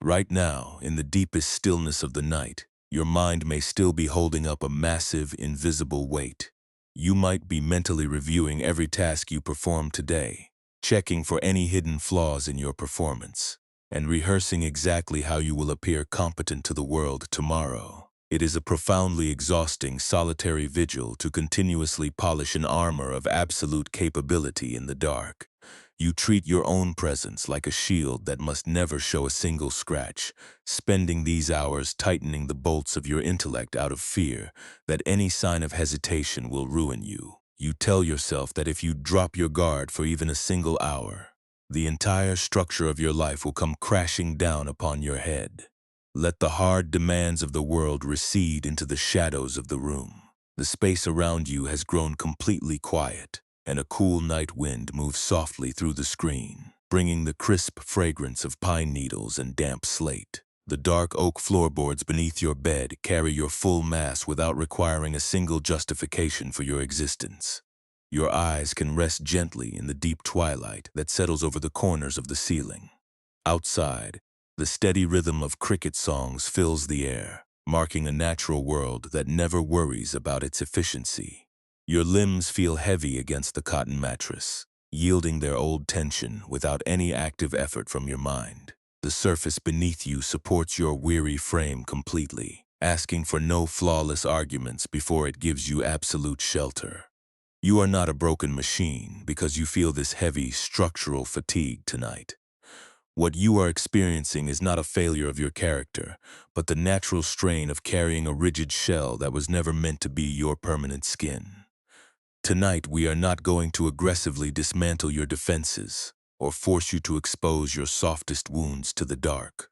Right now, in the deepest stillness of the night, your mind may still be holding up a massive, invisible weight. You might be mentally reviewing every task you performed today, checking for any hidden flaws in your performance, and rehearsing exactly how you will appear competent to the world tomorrow. It is a profoundly exhausting, solitary vigil to continuously polish an armor of absolute capability in the dark. You treat your own presence like a shield that must never show a single scratch, spending these hours tightening the bolts of your intellect out of fear that any sign of hesitation will ruin you. You tell yourself that if you drop your guard for even a single hour, the entire structure of your life will come crashing down upon your head. Let the hard demands of the world recede into the shadows of the room. The space around you has grown completely quiet, and a cool night wind moves softly through the screen, bringing the crisp fragrance of pine needles and damp slate. The dark oak floorboards beneath your bed carry your full mass without requiring a single justification for your existence. Your eyes can rest gently in the deep twilight that settles over the corners of the ceiling. Outside, the steady rhythm of cricket songs fills the air, marking a natural world that never worries about its efficiency. Your limbs feel heavy against the cotton mattress, yielding their old tension without any active effort from your mind. The surface beneath you supports your weary frame completely, asking for no flawless arguments before it gives you absolute shelter. You are not a broken machine because you feel this heavy structural fatigue tonight. What you are experiencing is not a failure of your character, but the natural strain of carrying a rigid shell that was never meant to be your permanent skin. Tonight, we are not going to aggressively dismantle your defenses or force you to expose your softest wounds to the dark.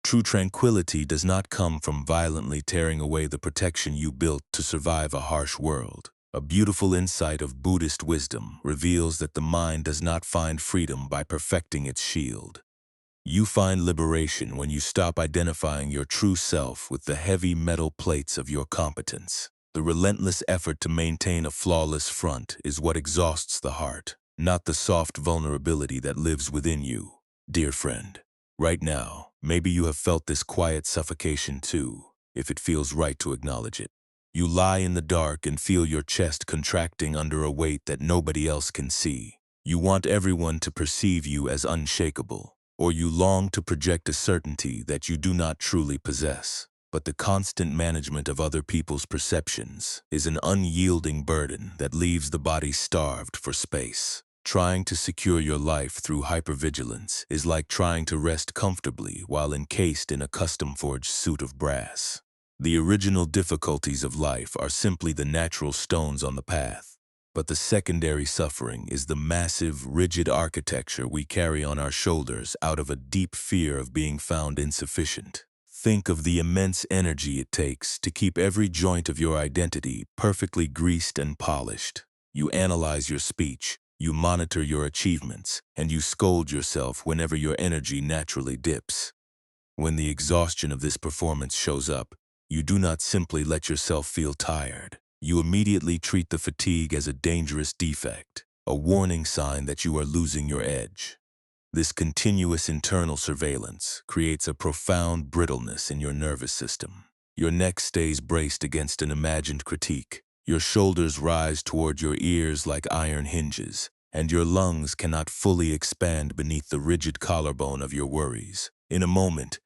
True tranquility does not come from violently tearing away the protection you built to survive a harsh world. A beautiful insight of Buddhist wisdom reveals that the mind does not find freedom by perfecting its shield. You find liberation when you stop identifying your true self with the heavy metal plates of your competence. The relentless effort to maintain a flawless front is what exhausts the heart, not the soft vulnerability that lives within you. Dear friend, right now, maybe you have felt this quiet suffocation too, if it feels right to acknowledge it. You lie in the dark and feel your chest contracting under a weight that nobody else can see. You want everyone to perceive you as unshakable, or you long to project a certainty that you do not truly possess. But the constant management of other people's perceptions is an unyielding burden that leaves the body starved for space. Trying to secure your life through hypervigilance is like trying to rest comfortably while encased in a custom-forged suit of brass. The original difficulties of life are simply the natural stones on the path, but the secondary suffering is the massive, rigid architecture we carry on our shoulders out of a deep fear of being found insufficient. Think of the immense energy it takes to keep every joint of your identity perfectly greased and polished. You analyze your speech, you monitor your achievements, and you scold yourself whenever your energy naturally dips. When the exhaustion of this performance shows up, you do not simply let yourself feel tired. You immediately treat the fatigue as a dangerous defect, a warning sign that you are losing your edge. This continuous internal surveillance creates a profound brittleness in your nervous system. Your neck stays braced against an imagined critique. Your shoulders rise toward your ears like iron hinges, and your lungs cannot fully expand beneath the rigid collarbone of your worries. In a moment,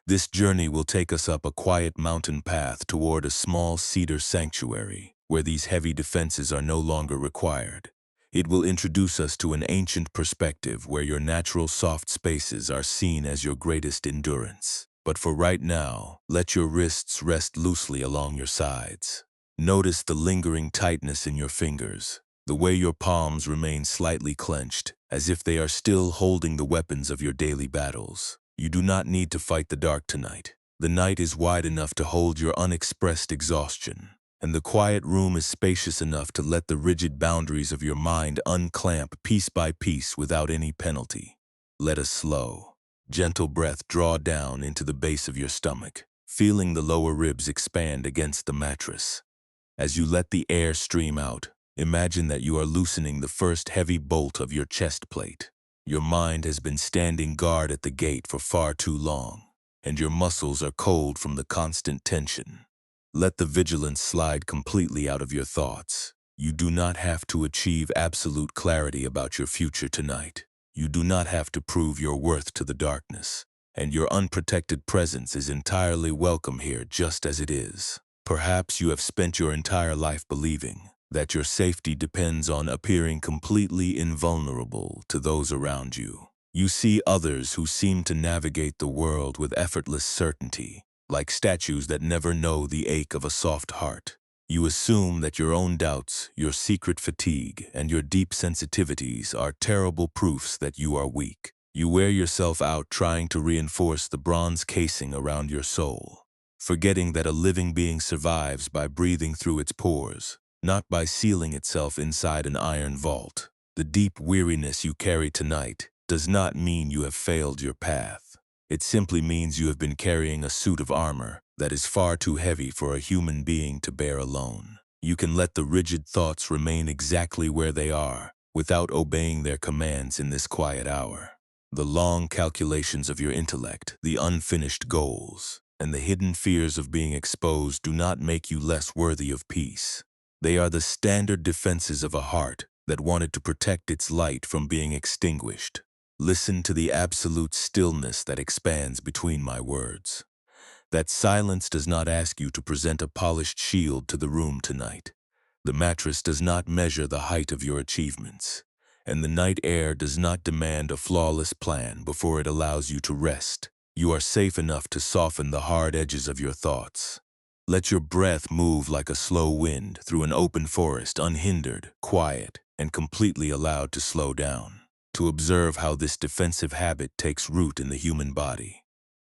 this journey will take us up a quiet mountain path toward a small cedar sanctuary, where these heavy defenses are no longer required. It will introduce us to an ancient perspective where your natural soft spaces are seen as your greatest endurance. But for right now, let your wrists rest loosely along your sides. Notice the lingering tightness in your fingers, the way your palms remain slightly clenched, as if they are still holding the weapons of your daily battles. You do not need to fight the dark tonight. The night is wide enough to hold your unexpressed exhaustion, and the quiet room is spacious enough to let the rigid boundaries of your mind unclamp piece by piece without any penalty. Let a slow, gentle breath draw down into the base of your stomach, feeling the lower ribs expand against the mattress. As you let the air stream out, imagine that you are loosening the first heavy bolt of your chest plate. Your mind has been standing guard at the gate for far too long. and your muscles are cold from the constant tension. Let the vigilance slide completely out of your thoughts. You do not have to achieve absolute clarity about your future tonight. You do not have to prove your worth to the darkness, and your unprotected presence is entirely welcome here just as it is. Perhaps you have spent your entire life believing that your safety depends on appearing completely invulnerable to those around you. You see others who seem to navigate the world with effortless certainty, like statues that never know the ache of a soft heart. You assume that your own doubts, your secret fatigue, and your deep sensitivities are terrible proofs that you are weak. You wear yourself out trying to reinforce the bronze casing around your soul, forgetting that a living being survives by breathing through its pores, not by sealing itself inside an iron vault. The deep weariness you carry tonight does not mean you have failed your path. It simply means you have been carrying a suit of armor that is far too heavy for a human being to bear alone. You can let the rigid thoughts remain exactly where they are without obeying their commands in this quiet hour. The long calculations of your intellect, the unfinished goals, and the hidden fears of being exposed do not make you less worthy of peace. They are the standard defenses of a heart that wanted to protect its light from being extinguished. Listen to the absolute stillness that expands between my words. That silence does not ask you to present a polished shield to the room tonight. The mattress does not measure the height of your achievements, and the night air does not demand a flawless plan before it allows you to rest. You are safe enough to soften the hard edges of your thoughts. Let your breath move like a slow wind through an open forest, unhindered, quiet, and completely allowed to slow down. To observe how this defensive habit takes root in the human body.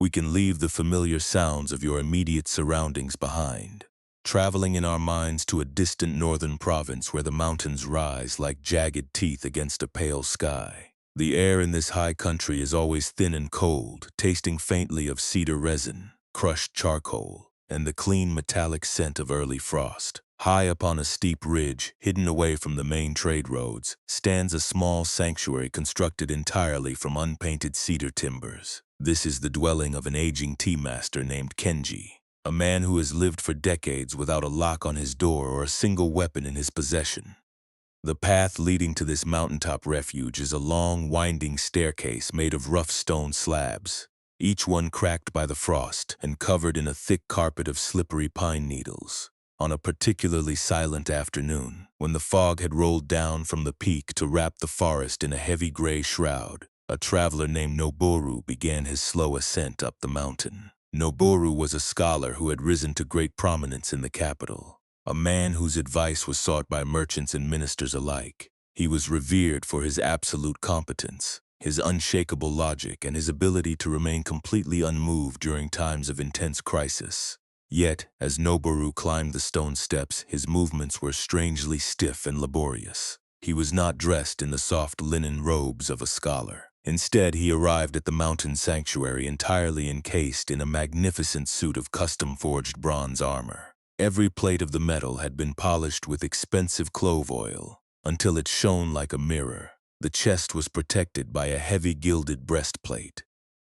We can leave the familiar sounds of your immediate surroundings behind, traveling in our minds to a distant northern province where the mountains rise like jagged teeth against a pale sky. The air in this high country is always thin and cold, tasting faintly of cedar resin, crushed charcoal, and the clean metallic scent of early frost. High upon a steep ridge, hidden away from the main trade roads, stands a small sanctuary constructed entirely from unpainted cedar timbers. This is the dwelling of an aging tea master named Kenji, a man who has lived for decades without a lock on his door or a single weapon in his possession. The path leading to this mountaintop refuge is a long, winding staircase made of rough stone slabs, each one cracked by the frost and covered in a thick carpet of slippery pine needles. On a particularly silent afternoon, when the fog had rolled down from the peak to wrap the forest in a heavy gray shroud, a traveler named Noboru began his slow ascent up the mountain. Noboru was a scholar who had risen to great prominence in the capital, a man whose advice was sought by merchants and ministers alike. He was revered for his absolute competence, his unshakable logic, and his ability to remain completely unmoved during times of intense crisis. Yet, as Noboru climbed the stone steps, his movements were strangely stiff and laborious. He was not dressed in the soft linen robes of a scholar. Instead, he arrived at the mountain sanctuary entirely encased in a magnificent suit of custom-forged bronze armor. Every plate of the metal had been polished with expensive clove oil until it shone like a mirror. The chest was protected by a heavy gilded breastplate,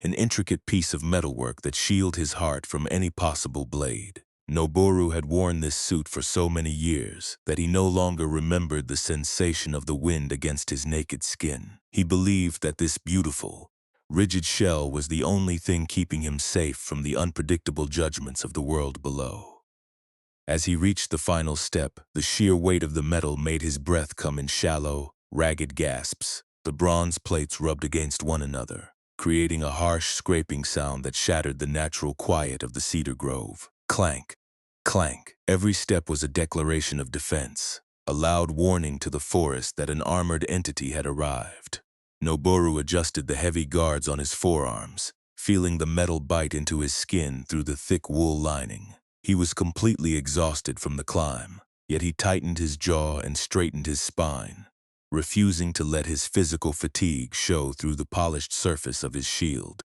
an intricate piece of metalwork that shielded his heart from any possible blade. Noboru had worn this suit for so many years that he no longer remembered the sensation of the wind against his naked skin. He believed that this beautiful, rigid shell was the only thing keeping him safe from the unpredictable judgments of the world below. As he reached the final step, the sheer weight of the metal made his breath come in shallow, ragged gasps. The bronze plates rubbed against one another, creating a harsh scraping sound that shattered the natural quiet of the cedar grove. Clank, clank. Every step was a declaration of defense, a loud warning to the forest that an armored entity had arrived. Noboru adjusted the heavy guards on his forearms, feeling the metal bite into his skin through the thick wool lining. He was completely exhausted from the climb, yet he tightened his jaw and straightened his spine, refusing to let his physical fatigue show through the polished surface of his shield.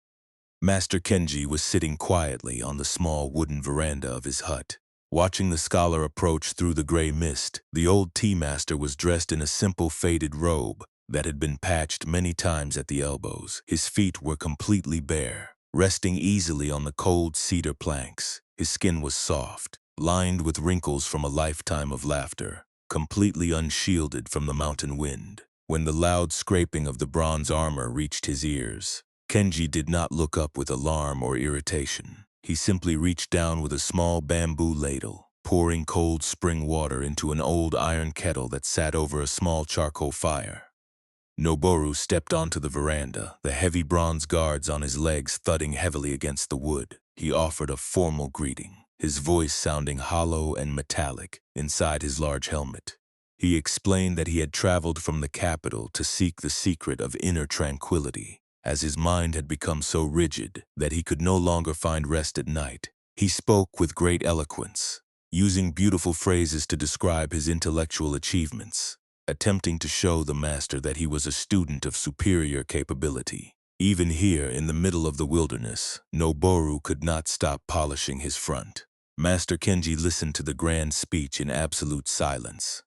Master Kenji was sitting quietly on the small wooden veranda of his hut, watching the scholar approach through the gray mist. The old tea master was dressed in a simple faded robe that had been patched many times at the elbows. His feet were completely bare, resting easily on the cold cedar planks. His skin was soft, lined with wrinkles from a lifetime of laughter, completely unshielded from the mountain wind. When the loud scraping of the bronze armor reached his ears, Kenji did not look up with alarm or irritation. He simply reached down with a small bamboo ladle, pouring cold spring water into an old iron kettle that sat over a small charcoal fire. Noboru stepped onto the veranda, the heavy bronze guards on his legs thudding heavily against the wood. He offered a formal greeting, his voice sounding hollow and metallic inside his large helmet. He explained that he had traveled from the capital to seek the secret of inner tranquility, as his mind had become so rigid that he could no longer find rest at night. He spoke with great eloquence, using beautiful phrases to describe his intellectual achievements, attempting to show the master that he was a student of superior capability. Even here, in the middle of the wilderness, Noboru could not stop polishing his front. Master Kenji listened to the grand speech in absolute silence,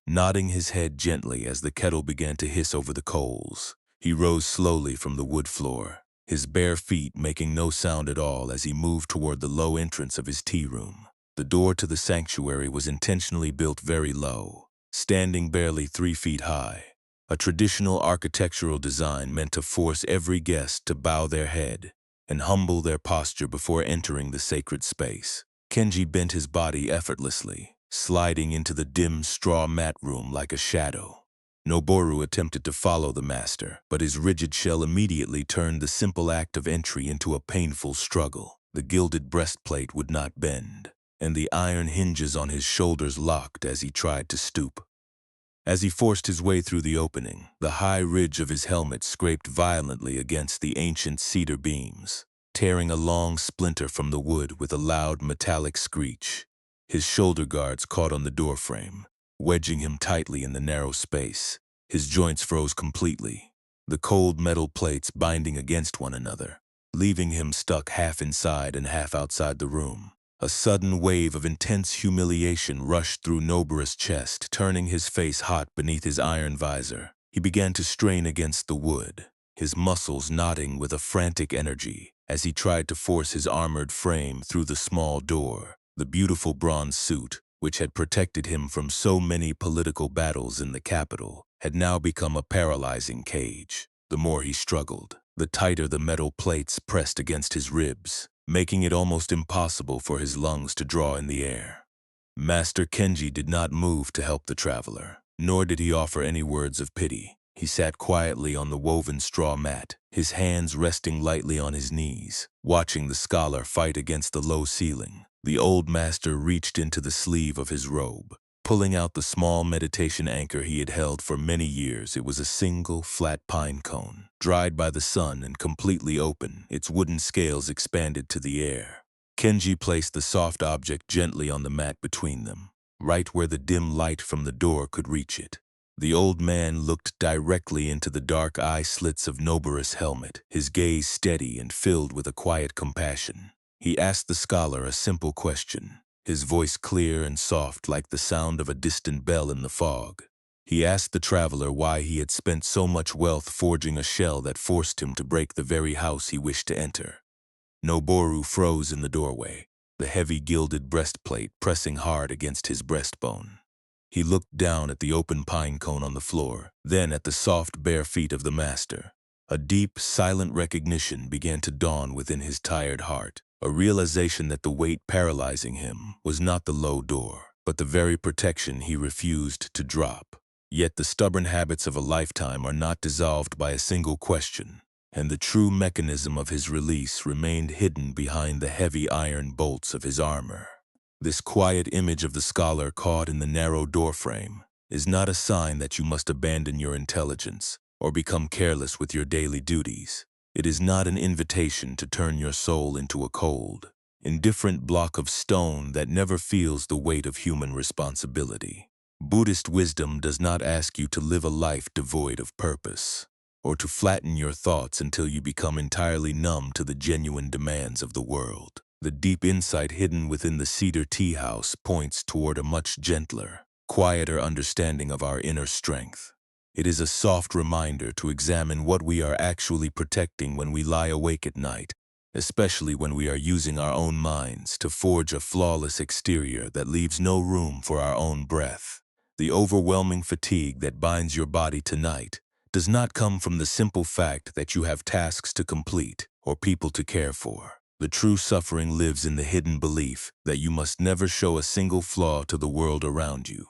nodding his head gently as the kettle began to hiss over the coals. He rose slowly from the wood floor, his bare feet making no sound at all as he moved toward the low entrance of his tea room. The door to the sanctuary was intentionally built very low, standing barely 3 feet high, a traditional architectural design meant to force every guest to bow their head and humble their posture before entering the sacred space. Kenji bent his body effortlessly, sliding into the dim straw mat room like a shadow. Noboru attempted to follow the master, but his rigid shell immediately turned the simple act of entry into a painful struggle. The gilded breastplate would not bend, and the iron hinges on his shoulders locked as he tried to stoop. As he forced his way through the opening, the high ridge of his helmet scraped violently against the ancient cedar beams, tearing a long splinter from the wood with a loud metallic screech. His shoulder guards caught on the doorframe, wedging him tightly in the narrow space. His joints froze completely, the cold metal plates binding against one another, leaving him stuck half inside and half outside the room. A sudden wave of intense humiliation rushed through Noboru's chest, turning his face hot beneath his iron visor. He began to strain against the wood, his muscles knotting with a frantic energy as he tried to force his armored frame through the small door. The beautiful bronze suit, which had protected him from so many political battles in the capital, had now become a paralyzing cage. The more he struggled, the tighter the metal plates pressed against his ribs, making it almost impossible for his lungs to draw in the air. Master Kenji did not move to help the traveler, nor did he offer any words of pity. He sat quietly on the woven straw mat, his hands resting lightly on his knees, watching the scholar fight against the low ceiling. The old master reached into the sleeve of his robe, pulling out the small meditation anchor he had held for many years. It was a single, flat pine cone, dried by the sun and completely open, its wooden scales expanded to the air. Kenji placed the soft object gently on the mat between them, right where the dim light from the door could reach it. The old man looked directly into the dark eye slits of Noboru's helmet, his gaze steady and filled with a quiet compassion. He asked the scholar a simple question, his voice clear and soft like the sound of a distant bell in the fog. He asked the traveler why he had spent so much wealth forging a shell that forced him to break the very house he wished to enter. Noboru froze in the doorway, the heavy gilded breastplate pressing hard against his breastbone. He looked down at the open pine cone on the floor, then at the soft bare feet of the master. A deep, silent recognition began to dawn within his tired heart, a realization that the weight paralyzing him was not the low door, but the very protection he refused to drop. Yet the stubborn habits of a lifetime are not dissolved by a single question, and the true mechanism of his release remained hidden behind the heavy iron bolts of his armor. This quiet image of the scholar caught in the narrow doorframe is not a sign that you must abandon your intelligence or become careless with your daily duties. It is not an invitation to turn your soul into a cold, indifferent block of stone that never feels the weight of human responsibility. Buddhist wisdom does not ask you to live a life devoid of purpose, or to flatten your thoughts until you become entirely numb to the genuine demands of the world. The deep insight hidden within the cedar tea house points toward a much gentler, quieter understanding of our inner strength. It is a soft reminder to examine what we are actually protecting when we lie awake at night, especially when we are using our own minds to forge a flawless exterior that leaves no room for our own breath. The overwhelming fatigue that binds your body tonight does not come from the simple fact that you have tasks to complete or people to care for. The true suffering lives in the hidden belief that you must never show a single flaw to the world around you.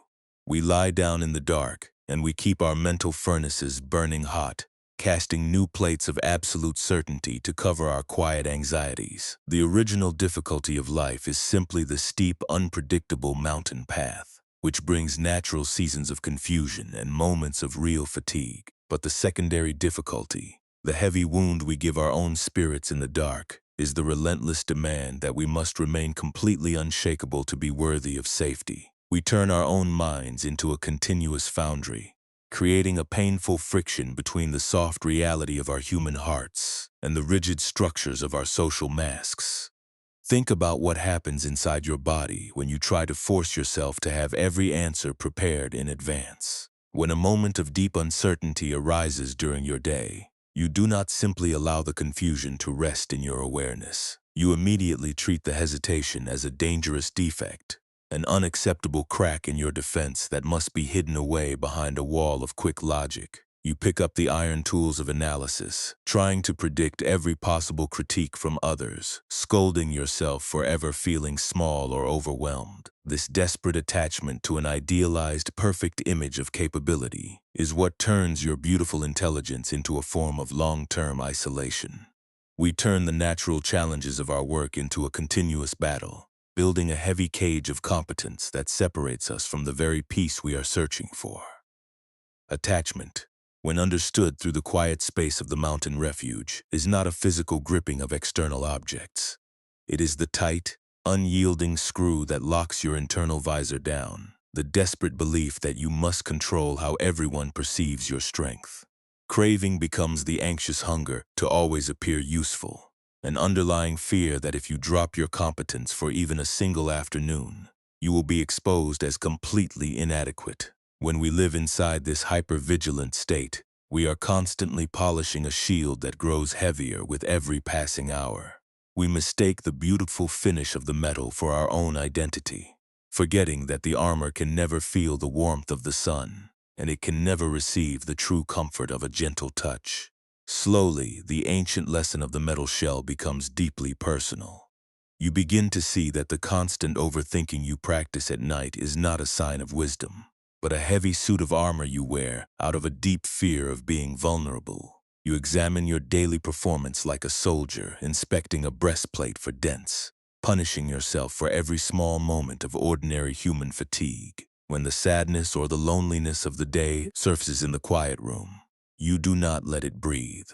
We lie down in the dark, and we keep our mental furnaces burning hot, casting new plates of absolute certainty to cover our quiet anxieties. The original difficulty of life is simply the steep, unpredictable mountain path, which brings natural seasons of confusion and moments of real fatigue. But the secondary difficulty, the heavy wound we give our own spirits in the dark, is the relentless demand that we must remain completely unshakable to be worthy of safety. We turn our own minds into a continuous foundry, creating a painful friction between the soft reality of our human hearts and the rigid structures of our social masks. Think about what happens inside your body when you try to force yourself to have every answer prepared in advance. When a moment of deep uncertainty arises during your day, you do not simply allow the confusion to rest in your awareness. You immediately treat the hesitation as a dangerous defect, an unacceptable crack in your defense that must be hidden away behind a wall of quick logic. You pick up the iron tools of analysis, trying to predict every possible critique from others, scolding yourself for ever feeling small or overwhelmed. This desperate attachment to an idealized, perfect image of capability is what turns your beautiful intelligence into a form of long-term isolation. We turn the natural challenges of our work into a continuous battle, building a heavy cage of competence that separates us from the very peace we are searching for. Attachment, when understood through the quiet space of the mountain refuge, is not a physical gripping of external objects. It is the tight, unyielding screw that locks your internal visor down, the desperate belief that you must control how everyone perceives your strength. Craving becomes the anxious hunger to always appear useful, an underlying fear that if you drop your competence for even a single afternoon, you will be exposed as completely inadequate. When we live inside this hyper-vigilant state, we are constantly polishing a shield that grows heavier with every passing hour. We mistake the beautiful finish of the metal for our own identity, forgetting that the armor can never feel the warmth of the sun, and it can never receive the true comfort of a gentle touch. Slowly, the ancient lesson of the metal shell becomes deeply personal. You begin to see that the constant overthinking you practice at night is not a sign of wisdom, but a heavy suit of armor you wear out of a deep fear of being vulnerable. You examine your daily performance like a soldier inspecting a breastplate for dents, punishing yourself for every small moment of ordinary human fatigue. When the sadness or the loneliness of the day surfaces in the quiet room, you do not let it breathe.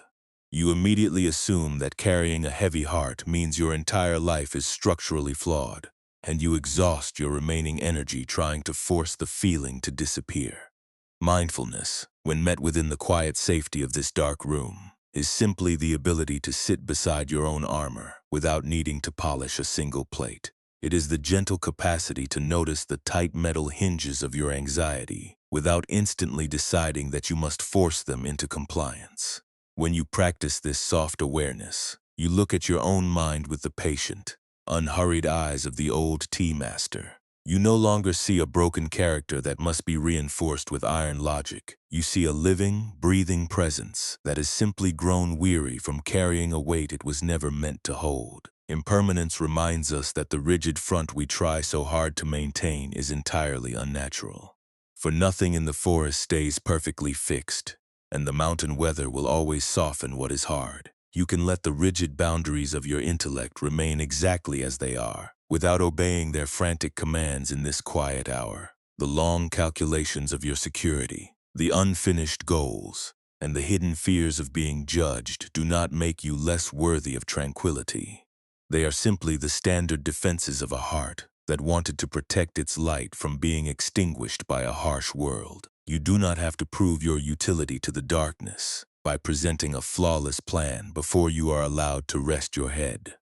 You immediately assume that carrying a heavy heart means your entire life is structurally flawed, and you exhaust your remaining energy trying to force the feeling to disappear. Mindfulness, when met within the quiet safety of this dark room, is simply the ability to sit beside your own armor without needing to polish a single plate. It is the gentle capacity to notice the tight metal hinges of your anxiety without instantly deciding that you must force them into compliance. When you practice this soft awareness, you look at your own mind with the patient, unhurried eyes of the old tea master. You no longer see a broken character that must be reinforced with iron logic. You see a living, breathing presence that has simply grown weary from carrying a weight it was never meant to hold. Impermanence reminds us that the rigid front we try so hard to maintain is entirely unnatural. For nothing in the forest stays perfectly fixed, and the mountain weather will always soften what is hard. You can let the rigid boundaries of your intellect remain exactly as they are, without obeying their frantic commands in this quiet hour. The long calculations of your security, the unfinished goals, and the hidden fears of being judged do not make you less worthy of tranquility. They are simply the standard defenses of a heart that wanted to protect its light from being extinguished by a harsh world. You do not have to prove your utility to the darkness by presenting a flawless plan before you are allowed to rest your head.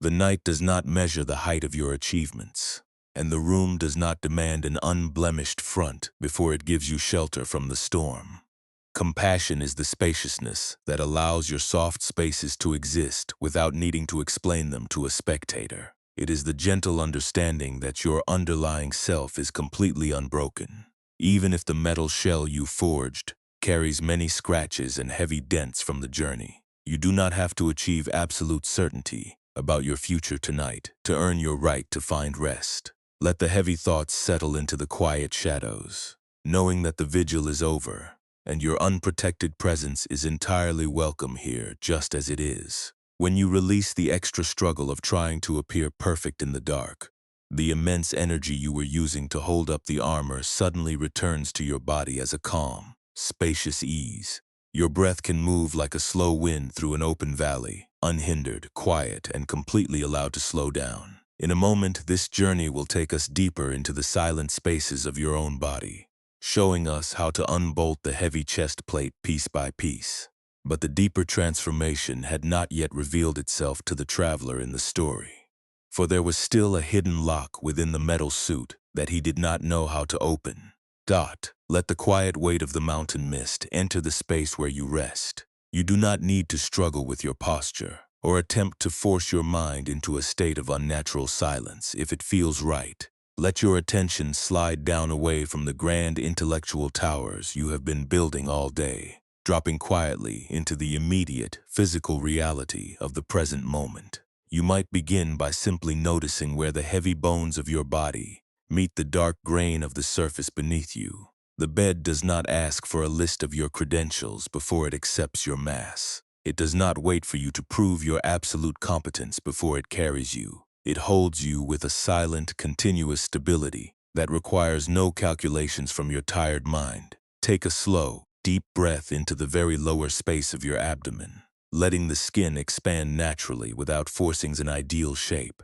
The night does not measure the height of your achievements, and the room does not demand an unblemished front before it gives you shelter from the storm. Compassion is the spaciousness that allows your soft spaces to exist without needing to explain them to a spectator. It is the gentle understanding that your underlying self is completely unbroken. Even if the metal shell you forged carries many scratches and heavy dents from the journey, you do not have to achieve absolute certainty about your future tonight to earn your right to find rest. Let the heavy thoughts settle into the quiet shadows, knowing that the vigil is over and your unprotected presence is entirely welcome here just as it is. When you release the extra struggle of trying to appear perfect in the dark, the immense energy you were using to hold up the armor suddenly returns to your body as a calm, spacious ease. Your breath can move like a slow wind through an open valley, unhindered, quiet, and completely allowed to slow down. In a moment, this journey will take us deeper into the silent spaces of your own body, showing us how to unbolt the heavy chest plate piece by piece. But the deeper transformation had not yet revealed itself to the traveler in the story, for there was still a hidden lock within the metal suit that he did not know how to open. Let the quiet weight of the mountain mist enter the space where you rest. You do not need to struggle with your posture or attempt to force your mind into a state of unnatural silence if it feels right. Let your attention slide down away from the grand intellectual towers you have been building all day, dropping quietly into the immediate physical reality of the present moment. You might begin by simply noticing where the heavy bones of your body meet the dark grain of the surface beneath you. The bed does not ask for a list of your credentials before it accepts your mass. It does not wait for you to prove your absolute competence before it carries you. It holds you with a silent, continuous stability that requires no calculations from your tired mind. Take a slow, deep breath into the very lower space of your abdomen, letting the skin expand naturally without forcing an ideal shape.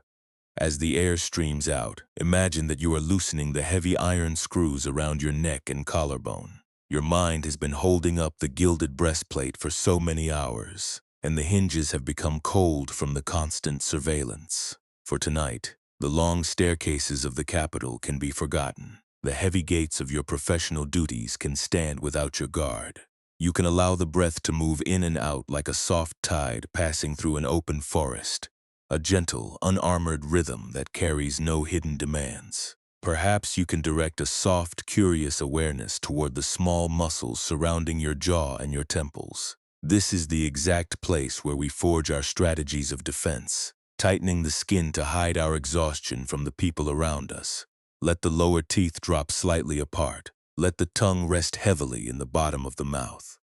As the air streams out, imagine that you are loosening the heavy iron screws around your neck and collarbone. Your mind has been holding up the gilded breastplate for so many hours, and the hinges have become cold from the constant surveillance. For tonight, the long staircases of the capital can be forgotten. The heavy gates of your professional duties can stand without your guard. You can allow the breath to move in and out like a soft tide passing through an open forest, a gentle, unarmored rhythm that carries no hidden demands. Perhaps you can direct a soft, curious awareness toward the small muscles surrounding your jaw and your temples. This is the exact place where we forge our strategies of defense, tightening the skin to hide our exhaustion from the people around us. Let the lower teeth drop slightly apart. Let the tongue rest heavily in the bottom of the mouth.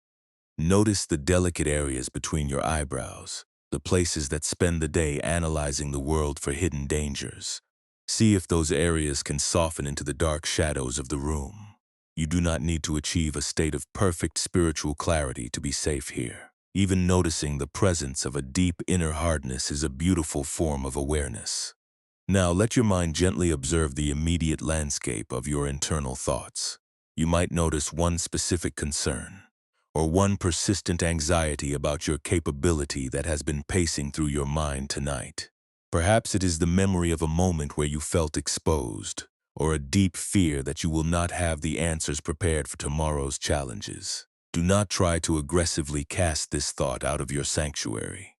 Notice the delicate areas between your eyebrows, the places that spend the day analyzing the world for hidden dangers. See if those areas can soften into the dark shadows of the room. You do not need to achieve a state of perfect spiritual clarity to be safe here. Even noticing the presence of a deep inner hardness is a beautiful form of awareness. Now let your mind gently observe the immediate landscape of your internal thoughts. You might notice one specific concern, or one persistent anxiety about your capability that has been pacing through your mind tonight. Perhaps it is the memory of a moment where you felt exposed, or a deep fear that you will not have the answers prepared for tomorrow's challenges. Do not try to aggressively cast this thought out of your sanctuary.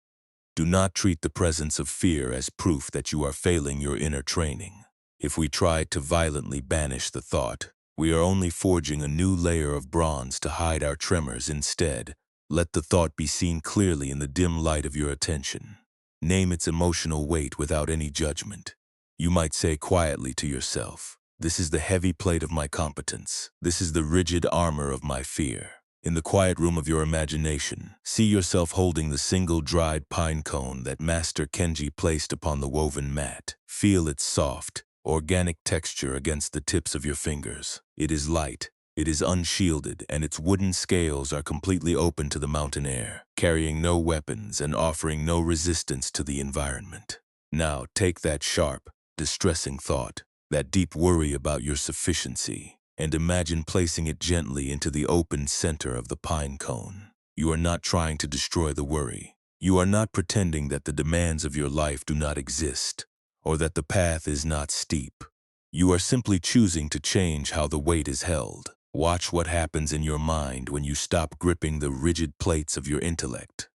Do not treat the presence of fear as proof that you are failing your inner training. If we try to violently banish the thought, we are only forging a new layer of bronze to hide our tremors. Instead, let the thought be seen clearly in the dim light of your attention. Name its emotional weight without any judgment. You might say quietly to yourself, "This is the heavy plate of my competence. This is the rigid armor of my fear." In the quiet room of your imagination, see yourself holding the single dried pine cone that Master Kenji placed upon the woven mat. Feel its soft, organic texture against the tips of your fingers. It is light, it is unshielded, and its wooden scales are completely open to the mountain air, carrying no weapons and offering no resistance to the environment. Now take that sharp, distressing thought, that deep worry about your sufficiency, and imagine placing it gently into the open center of the pine cone. You are not trying to destroy the worry. You are not pretending that the demands of your life do not exist, or that the path is not steep. You are simply choosing to change how the weight is held. Watch what happens in your mind when you stop gripping the rigid plates of your intellect.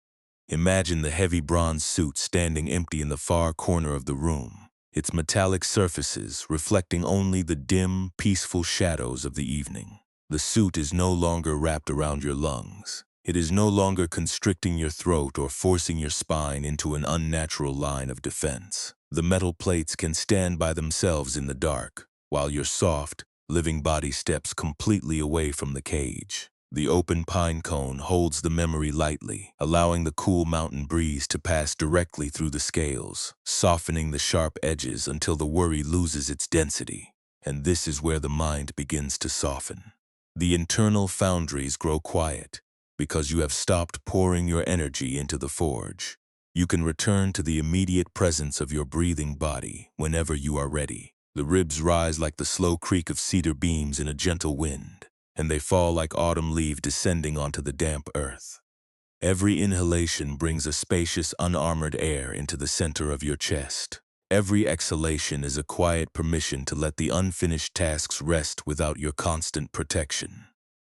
Imagine the heavy bronze suit standing empty in the far corner of the room, its metallic surfaces reflecting only the dim, peaceful shadows of the evening. The suit is no longer wrapped around your lungs. It is no longer constricting your throat or forcing your spine into an unnatural line of defense. The metal plates can stand by themselves in the dark, while your soft, living body steps completely away from the cage. The open pine cone holds the memory lightly, allowing the cool mountain breeze to pass directly through the scales, softening the sharp edges until the worry loses its density. And this is where the mind begins to soften. The internal foundries grow quiet because you have stopped pouring your energy into the forge. You can return to the immediate presence of your breathing body whenever you are ready. The ribs rise like the slow creak of cedar beams in a gentle wind, and they fall like autumn leaves descending onto the damp earth. Every inhalation brings a spacious, unarmored air into the center of your chest. Every exhalation is a quiet permission to let the unfinished tasks rest without your constant protection.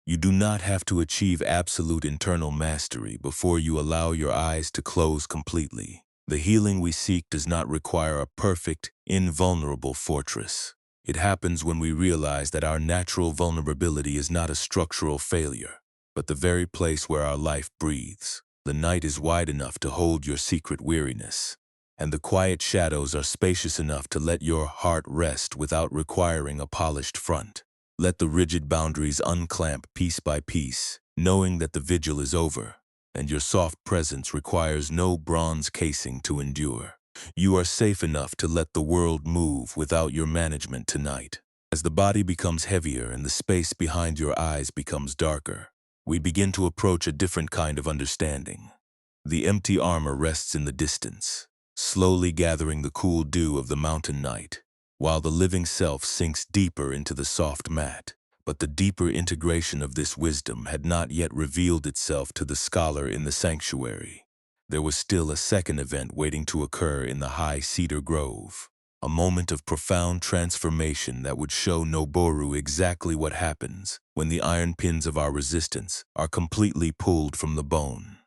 You do not have to achieve absolute internal mastery before you allow your eyes to close completely. The healing we seek does not require a perfect, invulnerable fortress. It happens when we realize that our natural vulnerability is not a structural failure, but the very place where our life breathes. The night is wide enough to hold your secret weariness, and the quiet shadows are spacious enough to let your heart rest without requiring a polished front. Let the rigid boundaries unclamp piece by piece, knowing that the vigil is over, and your soft presence requires no bronze casing to endure. You are safe enough to let the world move without your management tonight. As the body becomes heavier and the space behind your eyes becomes darker, we begin to approach a different kind of understanding. The empty armor rests in the distance, slowly gathering the cool dew of the mountain night, while the living self sinks deeper into the soft mat. But the deeper integration of this wisdom had not yet revealed itself to the scholar in the sanctuary. There was still a second event waiting to occur in the high cedar grove, a moment of profound transformation that would show Noboru exactly what happens when the iron pins of our resistance are completely pulled from the bone.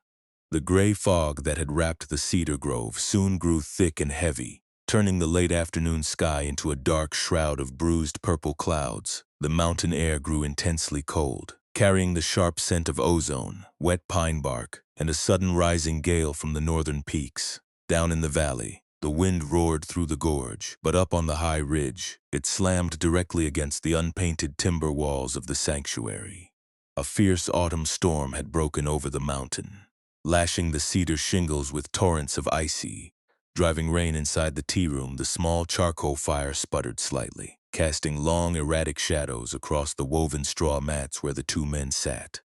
The gray fog that had wrapped the cedar grove soon grew thick and heavy, turning the late afternoon sky into a dark shroud of bruised purple clouds. The mountain air grew intensely cold, carrying the sharp scent of ozone, wet pine bark, and a sudden rising gale from the northern peaks. Down in the valley, the wind roared through the gorge, but up on the high ridge, it slammed directly against the unpainted timber walls of the sanctuary. A fierce autumn storm had broken over the mountain, lashing the cedar shingles with torrents of icy. Driving rain inside the tea room, the small charcoal fire sputtered slightly, casting long, erratic shadows across the woven straw mats where the two men sat.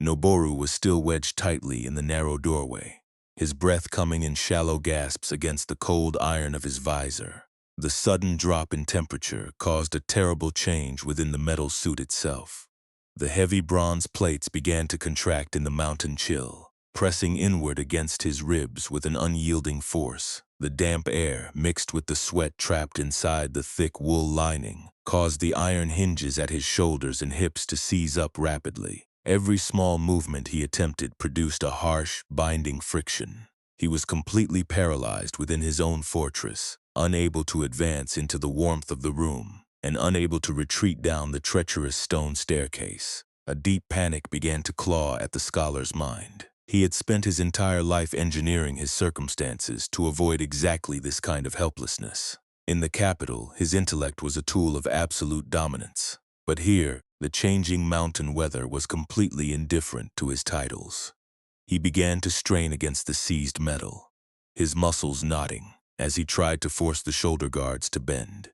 Noboru was still wedged tightly in the narrow doorway, his breath coming in shallow gasps against the cold iron of his visor. The sudden drop in temperature caused a terrible change within the metal suit itself. The heavy bronze plates began to contract in the mountain chill, pressing inward against his ribs with an unyielding force. The damp air, mixed with the sweat trapped inside the thick wool lining, caused the iron hinges at his shoulders and hips to seize up rapidly. Every small movement he attempted produced a harsh, binding friction. He was completely paralyzed within his own fortress, unable to advance into the warmth of the room, and unable to retreat down the treacherous stone staircase. A deep panic began to claw at the scholar's mind. He had spent his entire life engineering his circumstances to avoid exactly this kind of helplessness. In the capital, his intellect was a tool of absolute dominance. But here, the changing mountain weather was completely indifferent to his titles. He began to strain against the seized metal, his muscles knotting as he tried to force the shoulder guards to bend.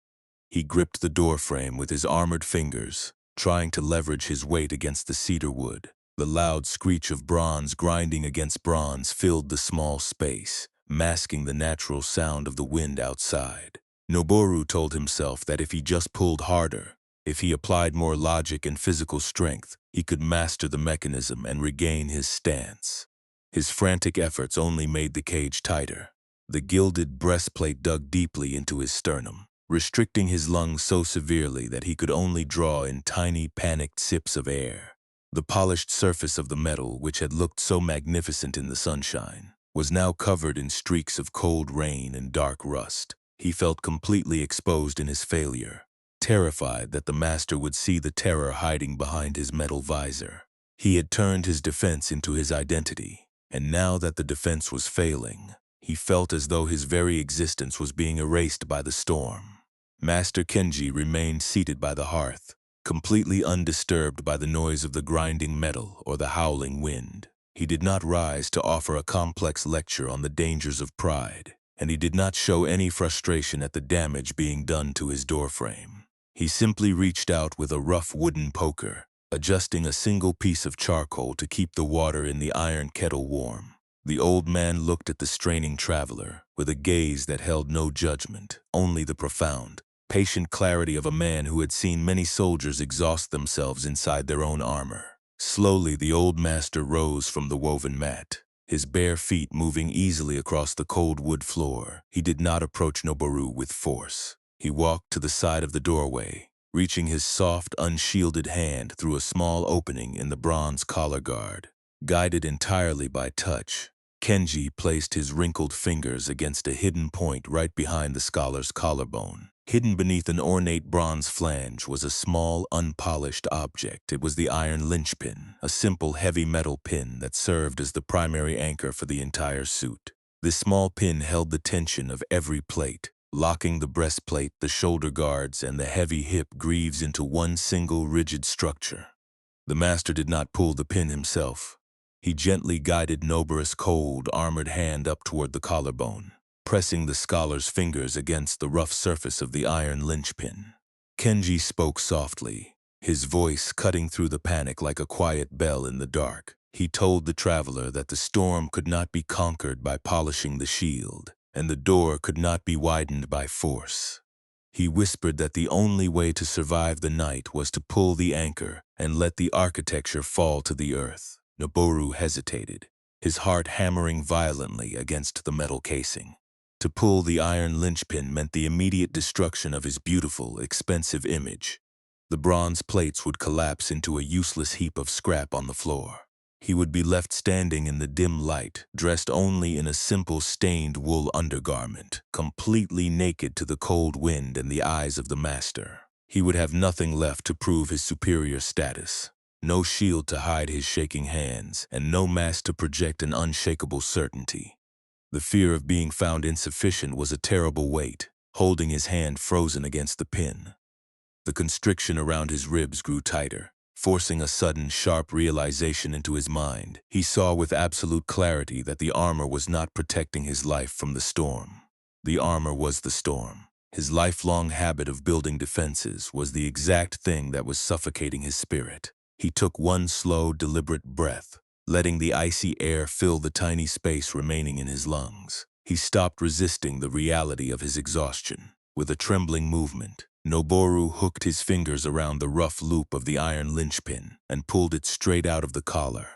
He gripped the door frame with his armored fingers, trying to leverage his weight against the cedar wood. The loud screech of bronze grinding against bronze filled the small space, masking the natural sound of the wind outside. Noboru told himself that if he just pulled harder, if he applied more logic and physical strength, he could master the mechanism and regain his stance. His frantic efforts only made the cage tighter. The gilded breastplate dug deeply into his sternum, restricting his lungs so severely that he could only draw in tiny, panicked sips of air. The polished surface of the metal, which had looked so magnificent in the sunshine, was now covered in streaks of cold rain and dark rust. He felt completely exposed in his failure, terrified that the master would see the terror hiding behind his metal visor. He had turned his defense into his identity, and now that the defense was failing, he felt as though his very existence was being erased by the storm. Master Kenji remained seated by the hearth, completely undisturbed by the noise of the grinding metal or the howling wind. He did not rise to offer a complex lecture on the dangers of pride, and he did not show any frustration at the damage being done to his doorframe. He simply reached out with a rough wooden poker, adjusting a single piece of charcoal to keep the water in the iron kettle warm. The old man looked at the straining traveler with a gaze that held no judgment, only the profound, patient clarity of a man who had seen many soldiers exhaust themselves inside their own armor. Slowly, the old master rose from the woven mat, his bare feet moving easily across the cold wood floor. He did not approach Noboru with force. He walked to the side of the doorway, reaching his soft, unshielded hand through a small opening in the bronze collar guard. Guided entirely by touch, Kenji placed his wrinkled fingers against a hidden point right behind the scholar's collarbone. Hidden beneath an ornate bronze flange was a small, unpolished object. It was the iron linchpin, a simple heavy metal pin that served as the primary anchor for the entire suit. This small pin held the tension of every plate, locking the breastplate, the shoulder guards, and the heavy hip greaves into one single rigid structure. The master did not pull the pin himself. He gently guided Noboru's cold, armored hand up toward the collarbone, pressing the scholar's fingers against the rough surface of the iron linchpin. Kenji spoke softly, his voice cutting through the panic like a quiet bell in the dark. He told the traveler that the storm could not be conquered by polishing the shield, and the door could not be widened by force. He whispered that the only way to survive the night was to pull the anchor and let the architecture fall to the earth. Noboru hesitated, his heart hammering violently against the metal casing. To pull the iron linchpin meant the immediate destruction of his beautiful, expensive image. The bronze plates would collapse into a useless heap of scrap on the floor. He would be left standing in the dim light, dressed only in a simple stained wool undergarment, completely naked to the cold wind and the eyes of the master. He would have nothing left to prove his superior status. No shield to hide his shaking hands, and no mask to project an unshakable certainty. The fear of being found insufficient was a terrible weight, holding his hand frozen against the pin. The constriction around his ribs grew tighter, forcing a sudden, sharp realization into his mind. He saw with absolute clarity that the armor was not protecting his life from the storm. The armor was the storm. His lifelong habit of building defenses was the exact thing that was suffocating his spirit. He took one slow, deliberate breath, letting the icy air fill the tiny space remaining in his lungs. He stopped resisting the reality of his exhaustion. With a trembling movement, Noboru hooked his fingers around the rough loop of the iron linchpin and pulled it straight out of the collar.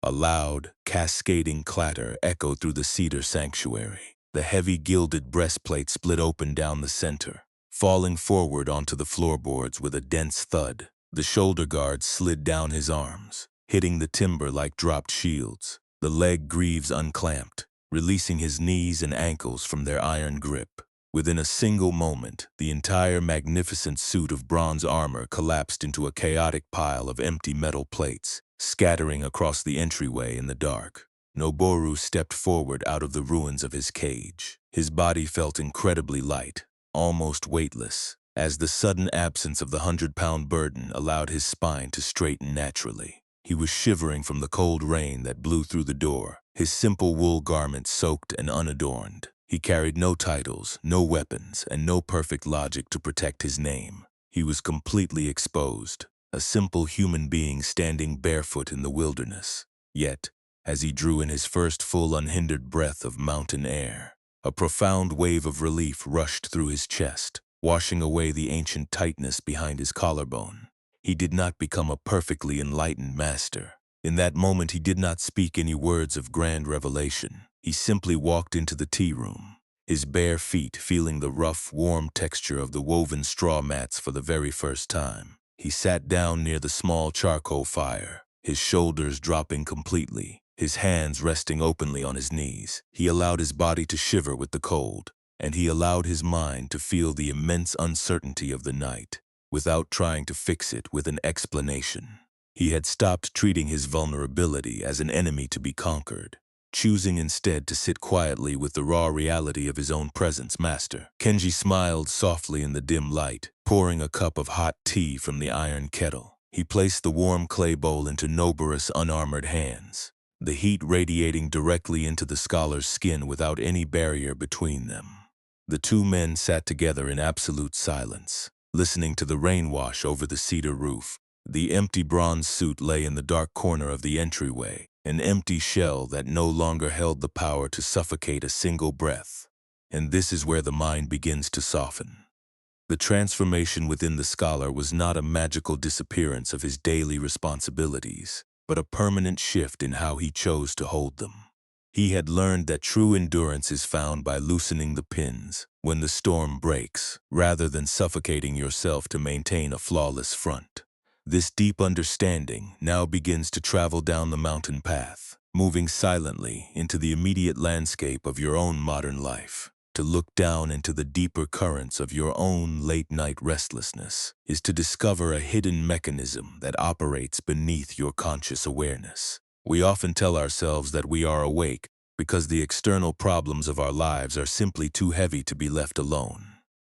A loud, cascading clatter echoed through the cedar sanctuary. The heavy gilded breastplate split open down the center, falling forward onto the floorboards with a dense thud. The shoulder guards slid down his arms, hitting the timber like dropped shields. The leg greaves unclamped, releasing his knees and ankles from their iron grip. Within a single moment, the entire magnificent suit of bronze armor collapsed into a chaotic pile of empty metal plates, scattering across the entryway in the dark. Noboru stepped forward out of the ruins of his cage. His body felt incredibly light, almost weightless, as the sudden absence of the 100-pound burden allowed his spine to straighten naturally. He was shivering from the cold rain that blew through the door, his simple wool garments soaked and unadorned. He carried no titles, no weapons, and no perfect logic to protect his name. He was completely exposed, a simple human being standing barefoot in the wilderness. Yet, as he drew in his first full unhindered breath of mountain air, a profound wave of relief rushed through his chest, washing away the ancient tightness behind his collarbone. He did not become a perfectly enlightened master. In that moment, he did not speak any words of grand revelation. He simply walked into the tea room, his bare feet feeling the rough, warm texture of the woven straw mats for the very first time. He sat down near the small charcoal fire, his shoulders dropping completely, his hands resting openly on his knees. He allowed his body to shiver with the cold, and he allowed his mind to feel the immense uncertainty of the night, without trying to fix it with an explanation. He had stopped treating his vulnerability as an enemy to be conquered, choosing instead to sit quietly with the raw reality of his own presence master. Kenji smiled softly in the dim light, pouring a cup of hot tea from the iron kettle. He placed the warm clay bowl into Noboru's unarmored hands, the heat radiating directly into the scholar's skin without any barrier between them. The two men sat together in absolute silence, listening to the rain wash over the cedar roof. The empty bronze suit lay in the dark corner of the entryway, an empty shell that no longer held the power to suffocate a single breath. And this is where the mind begins to soften. The transformation within the scholar was not a magical disappearance of his daily responsibilities, but a permanent shift in how he chose to hold them. He had learned that true endurance is found by loosening the pins when the storm breaks, rather than suffocating yourself to maintain a flawless front. This deep understanding now begins to travel down the mountain path, moving silently into the immediate landscape of your own modern life. To look down into the deeper currents of your own late-night restlessness is to discover a hidden mechanism that operates beneath your conscious awareness. We often tell ourselves that we are awake because the external problems of our lives are simply too heavy to be left alone.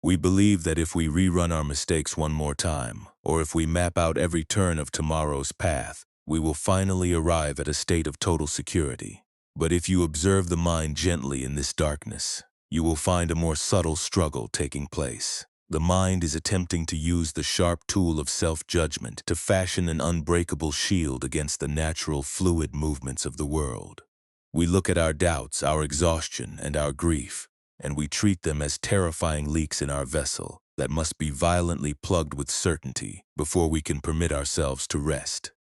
We believe that if we rerun our mistakes one more time, or if we map out every turn of tomorrow's path, we will finally arrive at a state of total security. But if you observe the mind gently in this darkness, you will find a more subtle struggle taking place. The mind is attempting to use the sharp tool of self-judgment to fashion an unbreakable shield against the natural, fluid movements of the world. We look at our doubts, our exhaustion, and our grief, and we treat them as terrifying leaks in our vessel that must be violently plugged with certainty before we can permit ourselves to rest.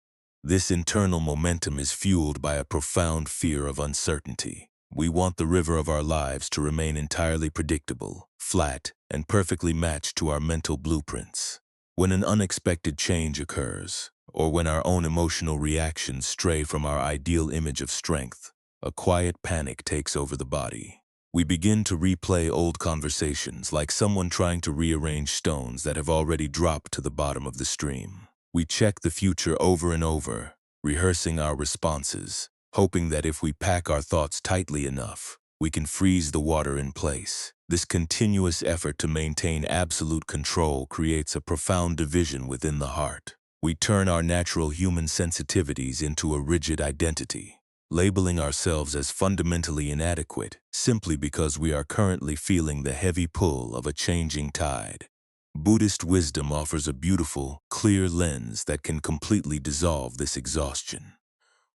This internal momentum is fueled by a profound fear of uncertainty. We want the river of our lives to remain entirely predictable, flat, and perfectly matched to our mental blueprints. When an unexpected change occurs, or when our own emotional reactions stray from our ideal image of strength, a quiet panic takes over the body. We begin to replay old conversations like someone trying to rearrange stones that have already dropped to the bottom of the stream. We check the future over and over, rehearsing our responses, hoping that if we pack our thoughts tightly enough, we can freeze the water in place. This continuous effort to maintain absolute control creates a profound division within the heart. We turn our natural human sensitivities into a rigid identity, labeling ourselves as fundamentally inadequate simply because we are currently feeling the heavy pull of a changing tide. Buddhist wisdom offers a beautiful, clear lens that can completely dissolve this exhaustion.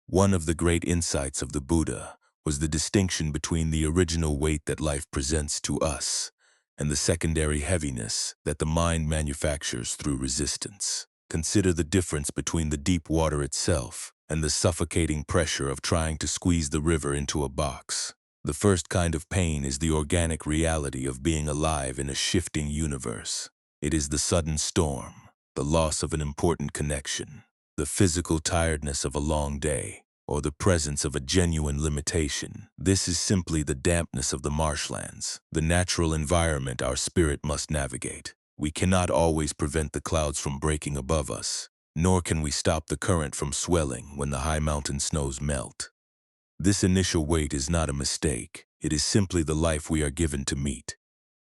One of the great insights of the Buddha was the distinction between the original weight that life presents to us and the secondary heaviness that the mind manufactures through resistance. Consider the difference between the deep water itself and the suffocating pressure of trying to squeeze the river into a box. The first kind of pain is the organic reality of being alive in a shifting universe. It is the sudden storm, the loss of an important connection, the physical tiredness of a long day, or the presence of a genuine limitation. This is simply the dampness of the marshlands, the natural environment our spirit must navigate. We cannot always prevent the clouds from breaking above us, nor can we stop the current from swelling when the high mountain snows melt. This initial weight is not a mistake. It is simply the life we are given to meet.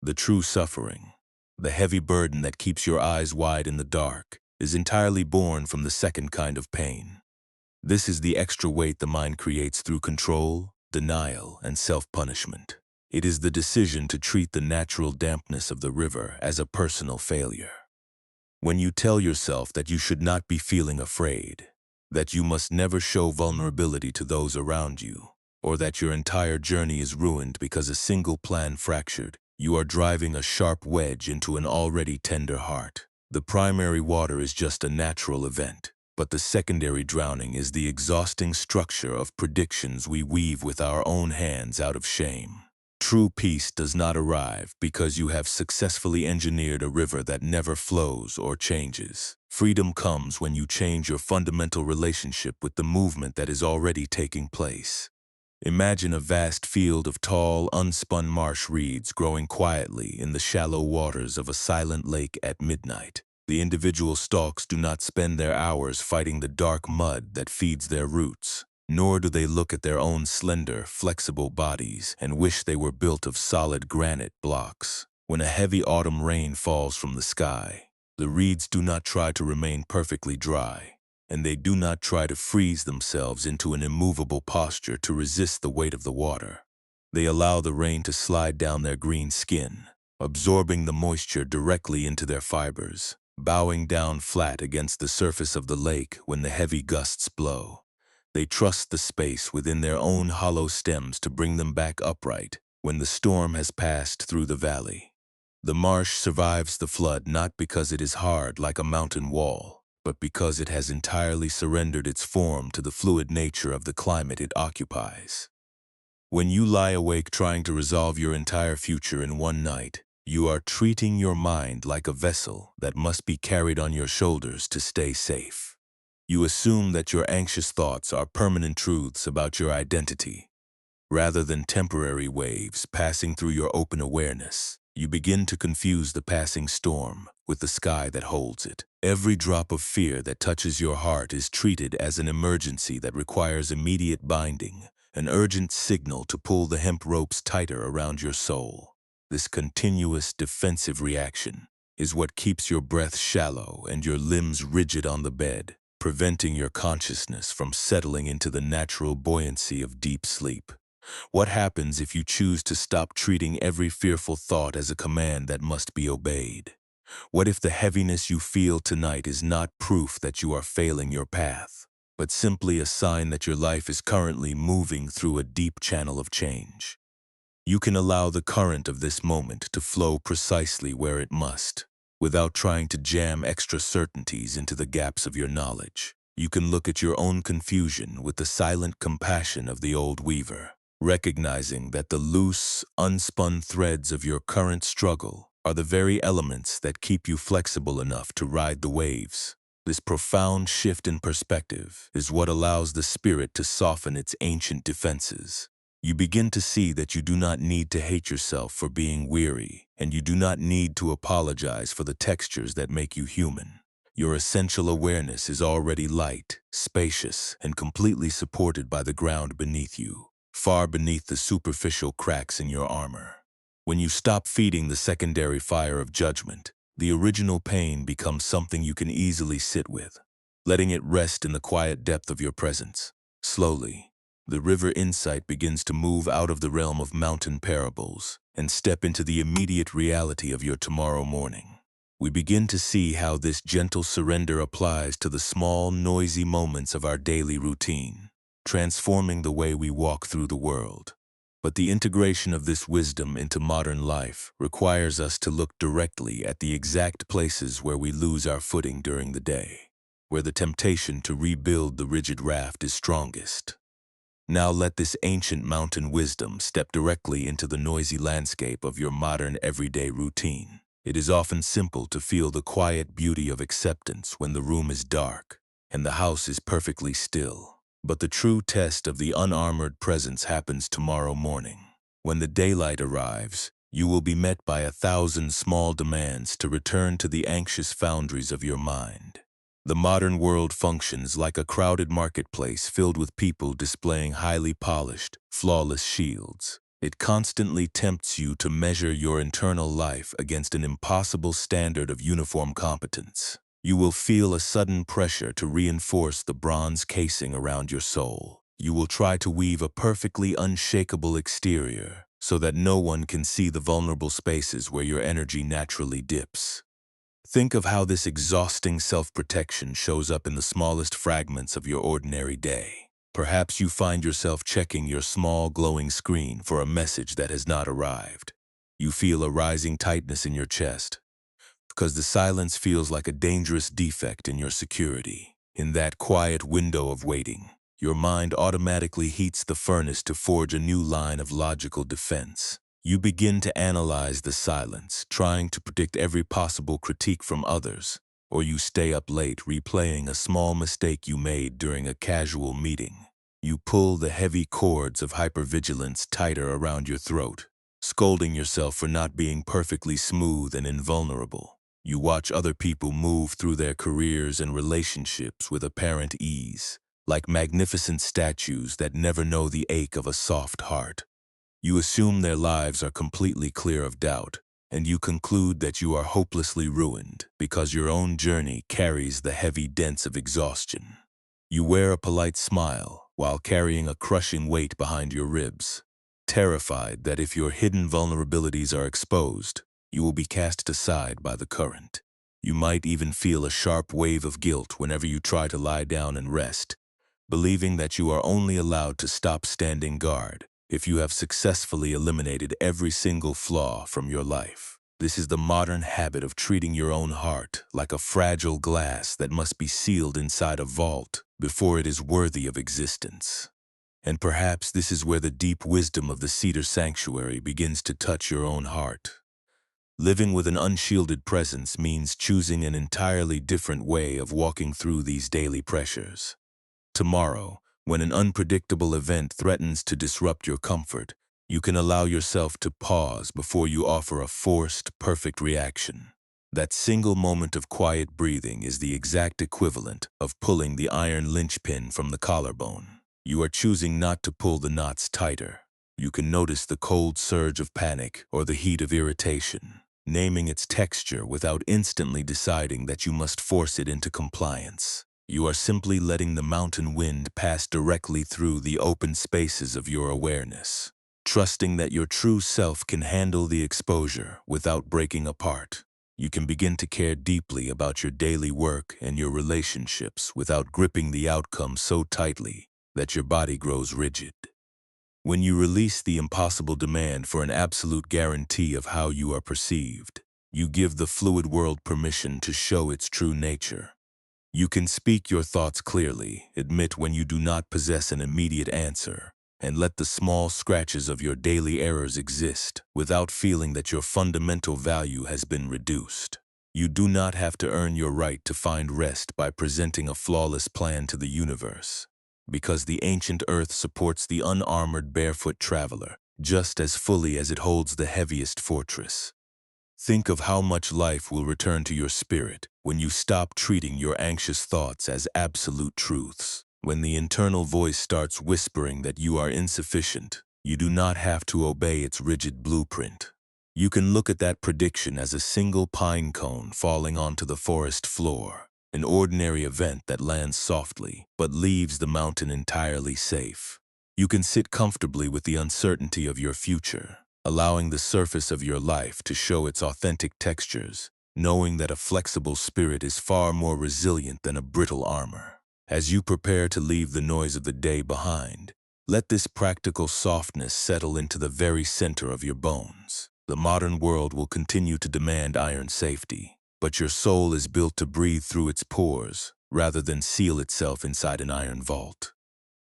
The true suffering, the heavy burden that keeps your eyes wide in the dark, is entirely born from the second kind of pain. This is the extra weight the mind creates through control, denial, and self-punishment. It is the decision to treat the natural dampness of the river as a personal failure. When you tell yourself that you should not be feeling afraid, that you must never show vulnerability to those around you, or that your entire journey is ruined because a single plan fractured, you are driving a sharp wedge into an already tender heart. The primary water is just a natural event, but the secondary drowning is the exhausting structure of predictions we weave with our own hands out of shame. True peace does not arrive because you have successfully engineered a river that never flows or changes. Freedom comes when you change your fundamental relationship with the movement that is already taking place. Imagine a vast field of tall, unspun marsh reeds growing quietly in the shallow waters of a silent lake at midnight. The individual stalks do not spend their hours fighting the dark mud that feeds their roots, nor do they look at their own slender, flexible bodies and wish they were built of solid granite blocks. When a heavy autumn rain falls from the sky, the reeds do not try to remain perfectly dry, and they do not try to freeze themselves into an immovable posture to resist the weight of the water. They allow the rain to slide down their green skin, absorbing the moisture directly into their fibers, bowing down flat against the surface of the lake when the heavy gusts blow. They trust the space within their own hollow stems to bring them back upright when the storm has passed through the valley. The marsh survives the flood not because it is hard like a mountain wall, but because it has entirely surrendered its form to the fluid nature of the climate it occupies. When you lie awake trying to resolve your entire future in one night, you are treating your mind like a vessel that must be carried on your shoulders to stay safe. You assume that your anxious thoughts are permanent truths about your identity. Rather than temporary waves passing through your open awareness, you begin to confuse the passing storm with the sky that holds it. Every drop of fear that touches your heart is treated as an emergency that requires immediate binding, an urgent signal to pull the hemp ropes tighter around your soul. This continuous defensive reaction is what keeps your breath shallow and your limbs rigid on the bed, preventing your consciousness from settling into the natural buoyancy of deep sleep. What happens if you choose to stop treating every fearful thought as a command that must be obeyed? What if the heaviness you feel tonight is not proof that you are failing your path, but simply a sign that your life is currently moving through a deep channel of change? You can allow the current of this moment to flow precisely where it must, without trying to jam extra certainties into the gaps of your knowledge. You can look at your own confusion with the silent compassion of the old weaver, recognizing that the loose, unspun threads of your current struggle are the very elements that keep you flexible enough to ride the waves. This profound shift in perspective is what allows the spirit to soften its ancient defenses. You begin to see that you do not need to hate yourself for being weary, and you do not need to apologize for the textures that make you human. Your essential awareness is already light, spacious, and completely supported by the ground beneath you, far beneath the superficial cracks in your armor. When you stop feeding the secondary fire of judgment, the original pain becomes something you can easily sit with, letting it rest in the quiet depth of your presence. Slowly, the river insight begins to move out of the realm of mountain parables and step into the immediate reality of your tomorrow morning. We begin to see how this gentle surrender applies to the small, noisy moments of our daily routine, transforming the way we walk through the world. But the integration of this wisdom into modern life requires us to look directly at the exact places where we lose our footing during the day, where the temptation to rebuild the rigid raft is strongest. Now let this ancient mountain wisdom step directly into the noisy landscape of your modern everyday routine. It is often simple to feel the quiet beauty of acceptance when the room is dark and the house is perfectly still. But the true test of the unarmored presence happens tomorrow morning. When the daylight arrives, you will be met by 1,000 small demands to return to the anxious foundries of your mind. The modern world functions like a crowded marketplace filled with people displaying highly polished, flawless shields. It constantly tempts you to measure your internal life against an impossible standard of uniform competence. You will feel a sudden pressure to reinforce the bronze casing around your soul. You will try to weave a perfectly unshakable exterior so that no one can see the vulnerable spaces where your energy naturally dips. Think of how this exhausting self-protection shows up in the smallest fragments of your ordinary day. Perhaps you find yourself checking your small glowing screen for a message that has not arrived. You feel a rising tightness in your chest because the silence feels like a dangerous defect in your security. In that quiet window of waiting, your mind automatically heats the furnace to forge a new line of logical defense. You begin to analyze the silence, trying to predict every possible critique from others, or you stay up late replaying a small mistake you made during a casual meeting. You pull the heavy cords of hypervigilance tighter around your throat, scolding yourself for not being perfectly smooth and invulnerable. You watch other people move through their careers and relationships with apparent ease, like magnificent statues that never know the ache of a soft heart. You assume their lives are completely clear of doubt, and you conclude that you are hopelessly ruined because your own journey carries the heavy dents of exhaustion. You wear a polite smile while carrying a crushing weight behind your ribs, terrified that if your hidden vulnerabilities are exposed, you will be cast aside by the current. You might even feel a sharp wave of guilt whenever you try to lie down and rest, believing that you are only allowed to stop standing guard if you have successfully eliminated every single flaw from your life. This is the modern habit of treating your own heart like a fragile glass that must be sealed inside a vault before it is worthy of existence. And perhaps this is where the deep wisdom of the cedar sanctuary begins to touch your own heart. Living with an unshielded presence means choosing an entirely different way of walking through these daily pressures. Tomorrow, when an unpredictable event threatens to disrupt your comfort, you can allow yourself to pause before you offer a forced, perfect reaction. That single moment of quiet breathing is the exact equivalent of pulling the iron linchpin from the collarbone. You are choosing not to pull the knots tighter. You can notice the cold surge of panic or the heat of irritation, naming its texture without instantly deciding that you must force it into compliance. You are simply letting the mountain wind pass directly through the open spaces of your awareness, trusting that your true self can handle the exposure without breaking apart. You can begin to care deeply about your daily work and your relationships without gripping the outcome so tightly that your body grows rigid. When you release the impossible demand for an absolute guarantee of how you are perceived, you give the fluid world permission to show its true nature. You can speak your thoughts clearly, admit when you do not possess an immediate answer, and let the small scratches of your daily errors exist without feeling that your fundamental value has been reduced. You do not have to earn your right to find rest by presenting a flawless plan to the universe, because the ancient earth supports the unarmored barefoot traveler just as fully as it holds the heaviest fortress. Think of how much life will return to your spirit when you stop treating your anxious thoughts as absolute truths. When the internal voice starts whispering that you are insufficient, you do not have to obey its rigid blueprint. You can look at that prediction as a single pine cone falling onto the forest floor, an ordinary event that lands softly but leaves the mountain entirely safe. You can sit comfortably with the uncertainty of your future, allowing the surface of your life to show its authentic textures, knowing that a flexible spirit is far more resilient than a brittle armor. As you prepare to leave the noise of the day behind, let this practical softness settle into the very center of your bones. The modern world will continue to demand iron safety, but your soul is built to breathe through its pores rather than seal itself inside an iron vault.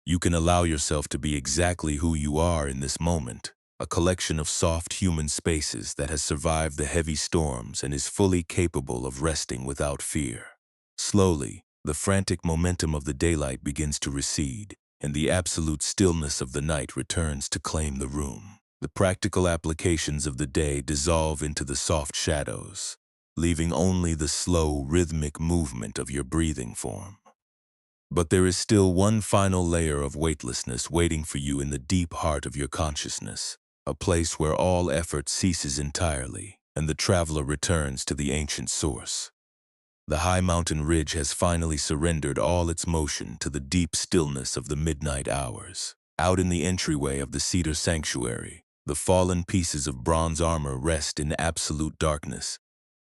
You can allow yourself to be exactly who you are in this moment, a collection of soft human spaces that has survived the heavy storms and is fully capable of resting without fear. Slowly, the frantic momentum of the daylight begins to recede, and the absolute stillness of the night returns to claim the room. The practical applications of the day dissolve into the soft shadows, leaving only the slow, rhythmic movement of your breathing form. But there is still one final layer of weightlessness waiting for you in the deep heart of your consciousness, a place where all effort ceases entirely, and the traveler returns to the ancient source. The high mountain ridge has finally surrendered all its motion to the deep stillness of the midnight hours. Out in the entryway of the cedar sanctuary, the fallen pieces of bronze armor rest in absolute darkness,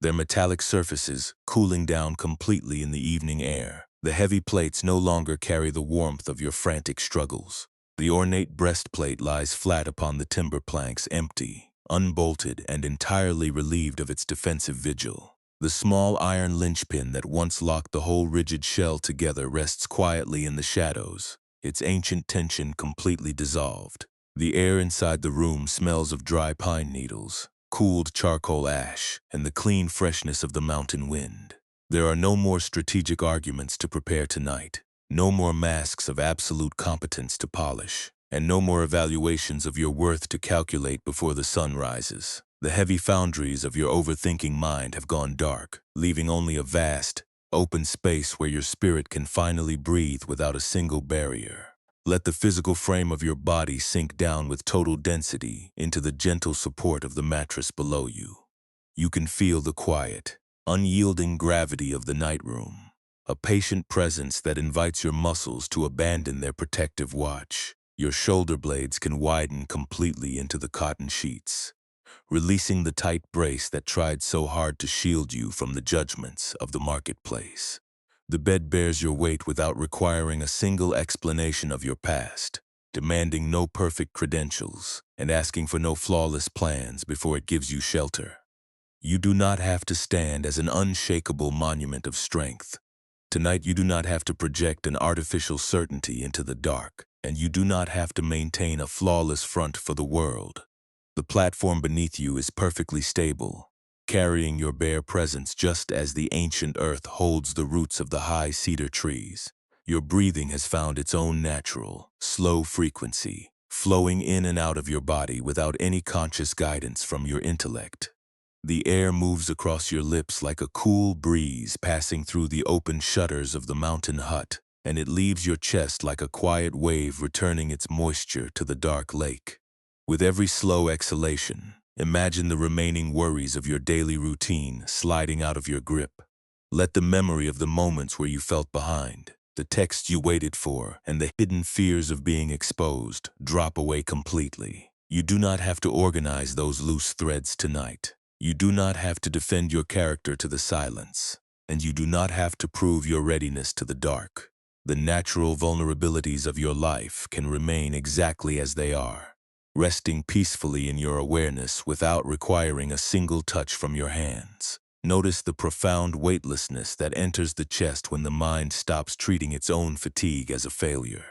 their metallic surfaces cooling down completely in the evening air. The heavy plates no longer carry the warmth of your frantic struggles. The ornate breastplate lies flat upon the timber planks, empty, unbolted, and entirely relieved of its defensive vigil. The small iron linchpin that once locked the whole rigid shell together rests quietly in the shadows, its ancient tension completely dissolved. The air inside the room smells of dry pine needles, cooled charcoal ash, and the clean freshness of the mountain wind. There are no more strategic arguments to prepare tonight, no more masks of absolute competence to polish, and no more evaluations of your worth to calculate before the sun rises. The heavy foundries of your overthinking mind have gone dark, leaving only a vast, open space where your spirit can finally breathe without a single barrier. Let the physical frame of your body sink down with total density into the gentle support of the mattress below you. You can feel the quiet, unyielding gravity of the night room, a patient presence that invites your muscles to abandon their protective watch. Your shoulder blades can widen completely into the cotton sheets, releasing the tight brace that tried so hard to shield you from the judgments of the marketplace. The bed bears your weight without requiring a single explanation of your past, demanding no perfect credentials, and asking for no flawless plans before it gives you shelter. You do not have to stand as an unshakable monument of strength. Tonight you do not have to project an artificial certainty into the dark, and you do not have to maintain a flawless front for the world. The platform beneath you is perfectly stable, carrying your bare presence just as the ancient earth holds the roots of the high cedar trees. Your breathing has found its own natural, slow frequency, flowing in and out of your body without any conscious guidance from your intellect. The air moves across your lips like a cool breeze passing through the open shutters of the mountain hut, and it leaves your chest like a quiet wave returning its moisture to the dark lake. With every slow exhalation, imagine the remaining worries of your daily routine sliding out of your grip. Let the memory of the moments where you felt behind, the texts you waited for, and the hidden fears of being exposed drop away completely. You do not have to organize those loose threads tonight. You do not have to defend your character to the silence, and you do not have to prove your readiness to the dark. The natural vulnerabilities of your life can remain exactly as they are, resting peacefully in your awareness without requiring a single touch from your hands. Notice the profound weightlessness that enters the chest when the mind stops treating its own fatigue as a failure.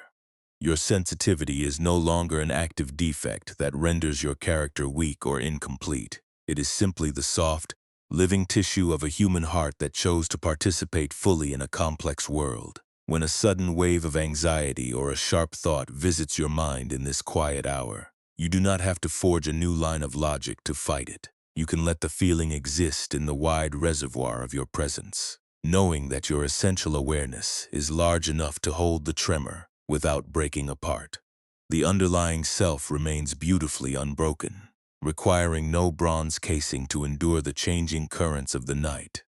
Your sensitivity is no longer an active defect that renders your character weak or incomplete. It is simply the soft, living tissue of a human heart that chose to participate fully in a complex world. When a sudden wave of anxiety or a sharp thought visits your mind in this quiet hour, you do not have to forge a new line of logic to fight it. You can let the feeling exist in the wide reservoir of your presence, knowing that your essential awareness is large enough to hold the tremor without breaking apart. The underlying self remains beautifully unbroken, requiring no bronze casing to endure the changing currents of the night.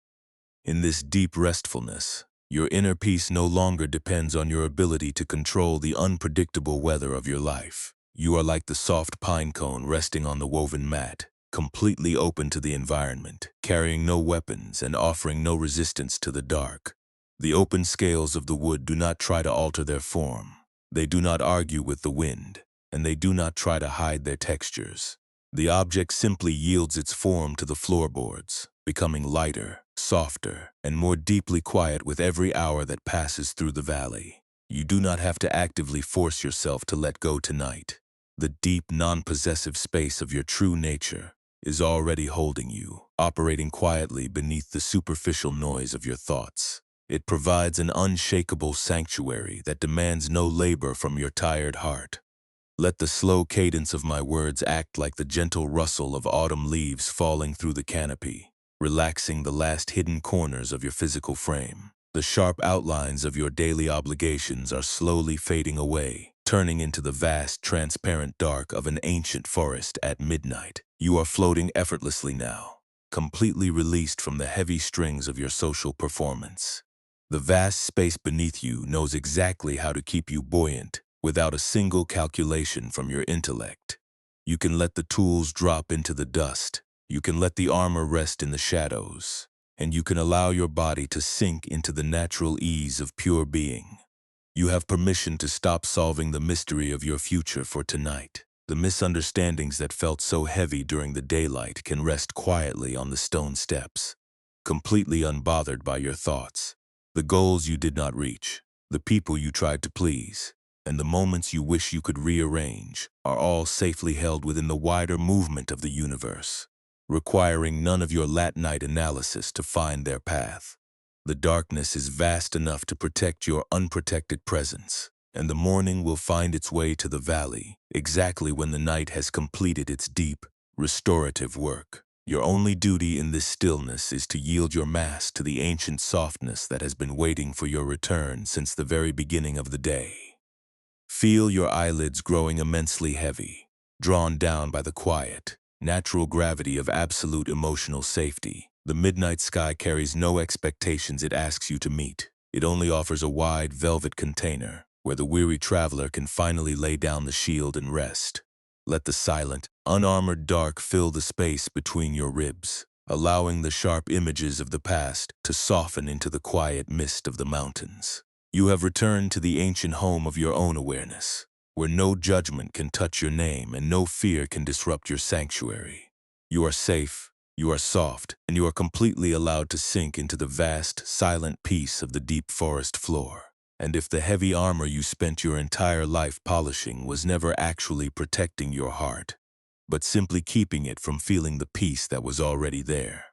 In this deep restfulness, your inner peace no longer depends on your ability to control the unpredictable weather of your life. You are like the soft pine cone resting on the woven mat, completely open to the environment, carrying no weapons and offering no resistance to the dark. The open scales of the wood do not try to alter their form. They do not argue with the wind, and they do not try to hide their textures. The object simply yields its form to the floorboards, becoming lighter, softer, and more deeply quiet with every hour that passes through the valley. You do not have to actively force yourself to let go tonight. The deep, non-possessive space of your true nature is already holding you, operating quietly beneath the superficial noise of your thoughts. It provides an unshakable sanctuary that demands no labor from your tired heart. Let the slow cadence of my words act like the gentle rustle of autumn leaves falling through the canopy, relaxing the last hidden corners of your physical frame. The sharp outlines of your daily obligations are slowly fading away, turning into the vast, transparent dark of an ancient forest at midnight. You are floating effortlessly now, completely released from the heavy strings of your social performance. The vast space beneath you knows exactly how to keep you buoyant, without a single calculation from your intellect. You can let the tools drop into the dust. You can let the armor rest in the shadows. And you can allow your body to sink into the natural ease of pure being. You have permission to stop solving the mystery of your future for tonight. The misunderstandings that felt so heavy during the daylight can rest quietly on the stone steps, completely unbothered by your thoughts. The goals you did not reach, the people you tried to please, and the moments you wish you could rearrange are all safely held within the wider movement of the universe, requiring none of your late-night analysis to find their path. The darkness is vast enough to protect your unprotected presence, and the morning will find its way to the valley exactly when the night has completed its deep, restorative work. Your only duty in this stillness is to yield your mass to the ancient softness that has been waiting for your return since the very beginning of the day. Feel your eyelids growing immensely heavy, drawn down by the quiet, natural gravity of absolute emotional safety. The midnight sky carries no expectations it asks you to meet. It only offers a wide, velvet container where the weary traveler can finally lay down the shield and rest. Let the silent, unarmored dark fill the space between your ribs, allowing the sharp images of the past to soften into the quiet mist of the mountains. You have returned to the ancient home of your own awareness, where no judgment can touch your name and no fear can disrupt your sanctuary. You are safe, you are soft, and you are completely allowed to sink into the vast, silent peace of the deep forest floor. And if the heavy armor you spent your entire life polishing was never actually protecting your heart, but simply keeping it from feeling the peace that was already there,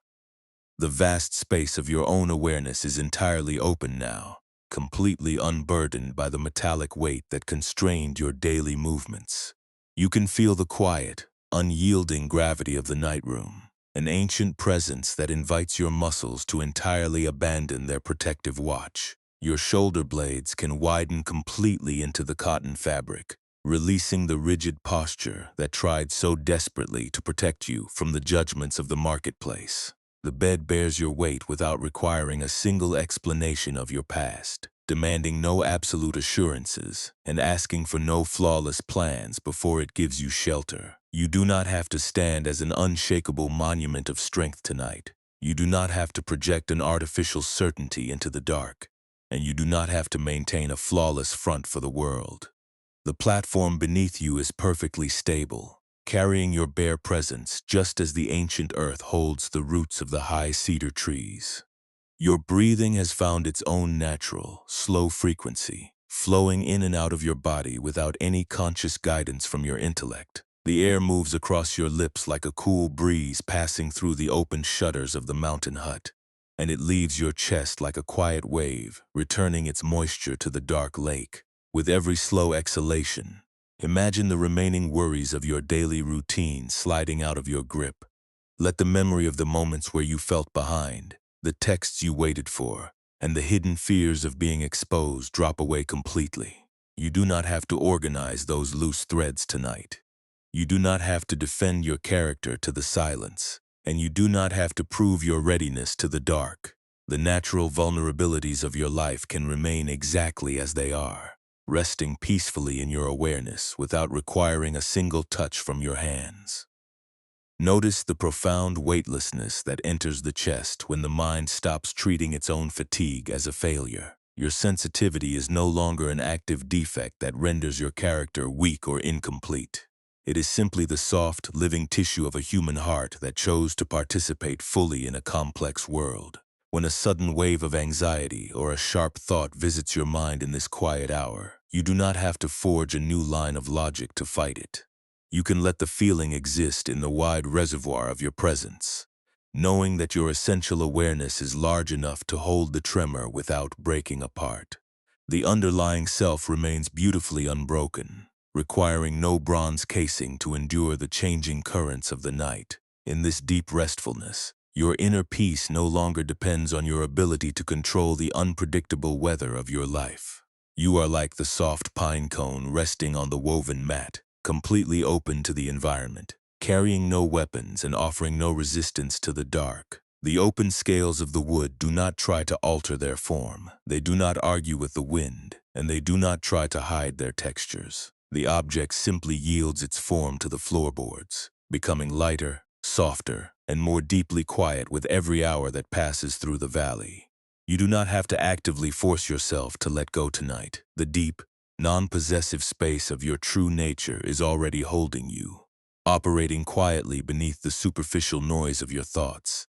the vast space of your own awareness is entirely open now, completely unburdened by the metallic weight that constrained your daily movements. You can feel the quiet, unyielding gravity of the night room, an ancient presence that invites your muscles to entirely abandon their protective watch. Your shoulder blades can widen completely into the cotton fabric, releasing the rigid posture that tried so desperately to protect you from the judgments of the marketplace. The bed bears your weight without requiring a single explanation of your past, demanding no absolute assurances, and asking for no flawless plans before it gives you shelter. You do not have to stand as an unshakable monument of strength tonight. You do not have to project an artificial certainty into the dark, and you do not have to maintain a flawless front for the world. The platform beneath you is perfectly stable, carrying your bare presence just as the ancient earth holds the roots of the high cedar trees. Your breathing has found its own natural, slow frequency, flowing in and out of your body without any conscious guidance from your intellect. The air moves across your lips like a cool breeze passing through the open shutters of the mountain hut, and it leaves your chest like a quiet wave, returning its moisture to the dark lake. With every slow exhalation, imagine the remaining worries of your daily routine sliding out of your grip. Let the memory of the moments where you felt behind, the texts you waited for, and the hidden fears of being exposed drop away completely. You do not have to organize those loose threads tonight. You do not have to defend your character to the silence, and you do not have to prove your readiness to the dark. The natural vulnerabilities of your life can remain exactly as they are, resting peacefully in your awareness without requiring a single touch from your hands. Notice the profound weightlessness that enters the chest when the mind stops treating its own fatigue as a failure. Your sensitivity is no longer an active defect that renders your character weak or incomplete. It is simply the soft, living tissue of a human heart that chose to participate fully in a complex world. When a sudden wave of anxiety or a sharp thought visits your mind in this quiet hour, you do not have to forge a new line of logic to fight it. You can let the feeling exist in the wide reservoir of your presence, knowing that your essential awareness is large enough to hold the tremor without breaking apart. The underlying self remains beautifully unbroken, requiring no bronze casing to endure the changing currents of the night. In this deep restfulness, your inner peace no longer depends on your ability to control the unpredictable weather of your life. You are like the soft pine cone resting on the woven mat, completely open to the environment, carrying no weapons and offering no resistance to the dark. The open scales of the wood do not try to alter their form. They do not argue with the wind, and they do not try to hide their textures. The object simply yields its form to the floorboards, becoming lighter, softer, and more deeply quiet with every hour that passes through the valley. You do not have to actively force yourself to let go tonight. The deep, non-possessive space of your true nature is already holding you, operating quietly beneath the superficial noise of your thoughts.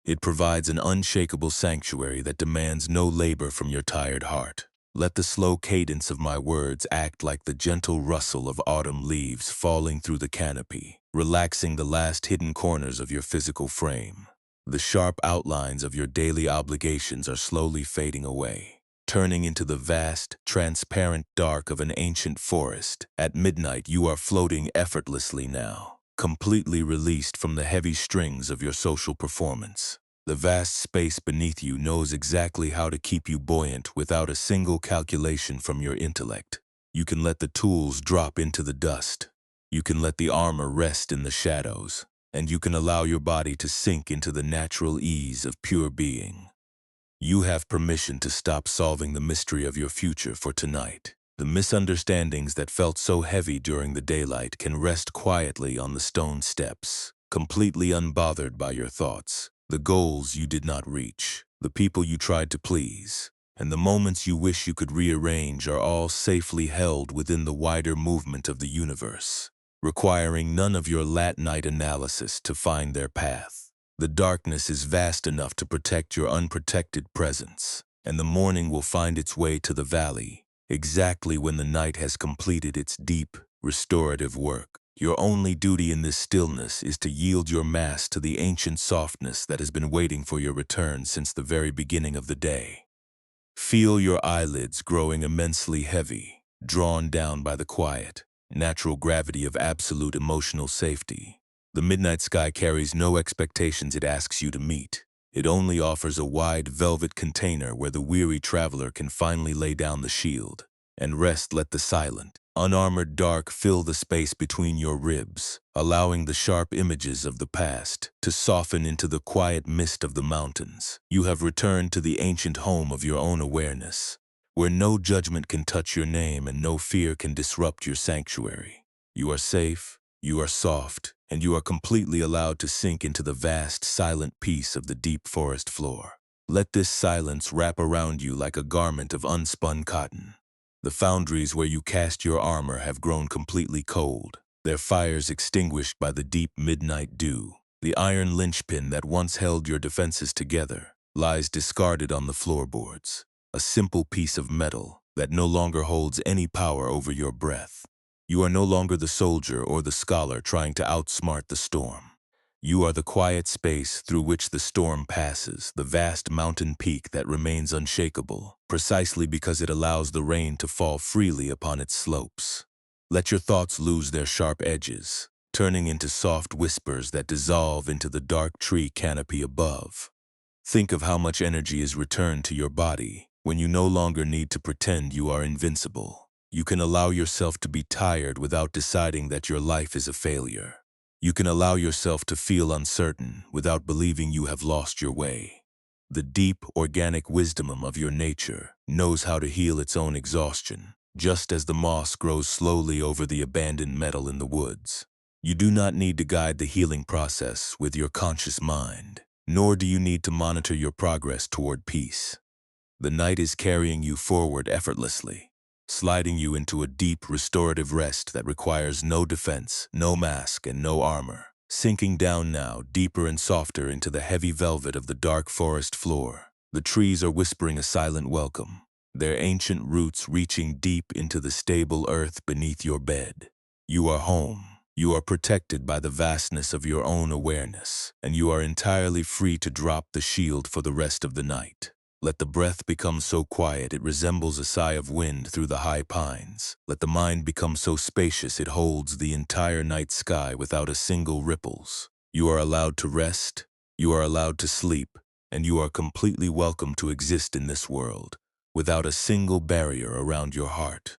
It provides an unshakable sanctuary that demands no labor from your tired heart. Let the slow cadence of my words act like the gentle rustle of autumn leaves falling through the canopy, relaxing the last hidden corners of your physical frame. The sharp outlines of your daily obligations are slowly fading away, turning into the vast, transparent dark of an ancient forest. At midnight, you are floating effortlessly now, completely released from the heavy strings of your social performance. The vast space beneath you knows exactly how to keep you buoyant without a single calculation from your intellect. You can let the tools drop into the dust. You can let the armor rest in the shadows, and you can allow your body to sink into the natural ease of pure being. You have permission to stop solving the mystery of your future for tonight. The misunderstandings that felt so heavy during the daylight can rest quietly on the stone steps, completely unbothered by your thoughts. The goals you did not reach, the people you tried to please, and the moments you wish you could rearrange are all safely held within the wider movement of the universe, requiring none of your late-night analysis to find their path. The darkness is vast enough to protect your unprotected presence, and the morning will find its way to the valley, exactly when the night has completed its deep, restorative work. Your only duty in this stillness is to yield your mass to the ancient softness that has been waiting for your return since the very beginning of the day. Feel your eyelids growing immensely heavy, drawn down by the quiet, natural gravity of absolute emotional safety. The midnight sky carries no expectations it asks you to meet. It only offers a wide velvet container where the weary traveler can finally lay down the shield and rest. Let the silent, unarmored dark fill the space between your ribs, allowing the sharp images of the past to soften into the quiet mist of the mountains. You have returned to the ancient home of your own awareness, where no judgment can touch your name and no fear can disrupt your sanctuary. You are safe, you are soft, and you are completely allowed to sink into the vast, silent peace of the deep forest floor. Let this silence wrap around you like a garment of unspun cotton. The foundries where you cast your armor have grown completely cold, their fires extinguished by the deep midnight dew. The iron linchpin that once held your defenses together lies discarded on the floorboards, a simple piece of metal that no longer holds any power over your breath. You are no longer the soldier or the scholar trying to outsmart the storm. You are the quiet space through which the storm passes, the vast mountain peak that remains unshakable, precisely because it allows the rain to fall freely upon its slopes. Let your thoughts lose their sharp edges, turning into soft whispers that dissolve into the dark tree canopy above. Think of how much energy is returned to your body when you no longer need to pretend you are invincible. You can allow yourself to be tired without deciding that your life is a failure. You can allow yourself to feel uncertain without believing you have lost your way. The deep, organic wisdom of your nature knows how to heal its own exhaustion, just as the moss grows slowly over the abandoned metal in the woods. You do not need to guide the healing process with your conscious mind, nor do you need to monitor your progress toward peace. The night is carrying you forward effortlessly, sliding you into a deep, restorative rest that requires no defense, no mask, and no armor. Sinking down now, deeper and softer into the heavy velvet of the dark forest floor, the trees are whispering a silent welcome, their ancient roots reaching deep into the stable earth beneath your bed. You are home. You are protected by the vastness of your own awareness, and you are entirely free to drop the shield for the rest of the night. Let the breath become so quiet it resembles a sigh of wind through the high pines. Let the mind become so spacious it holds the entire night sky without a single ripples. You are allowed to rest, you are allowed to sleep, and you are completely welcome to exist in this world, without a single barrier around your heart.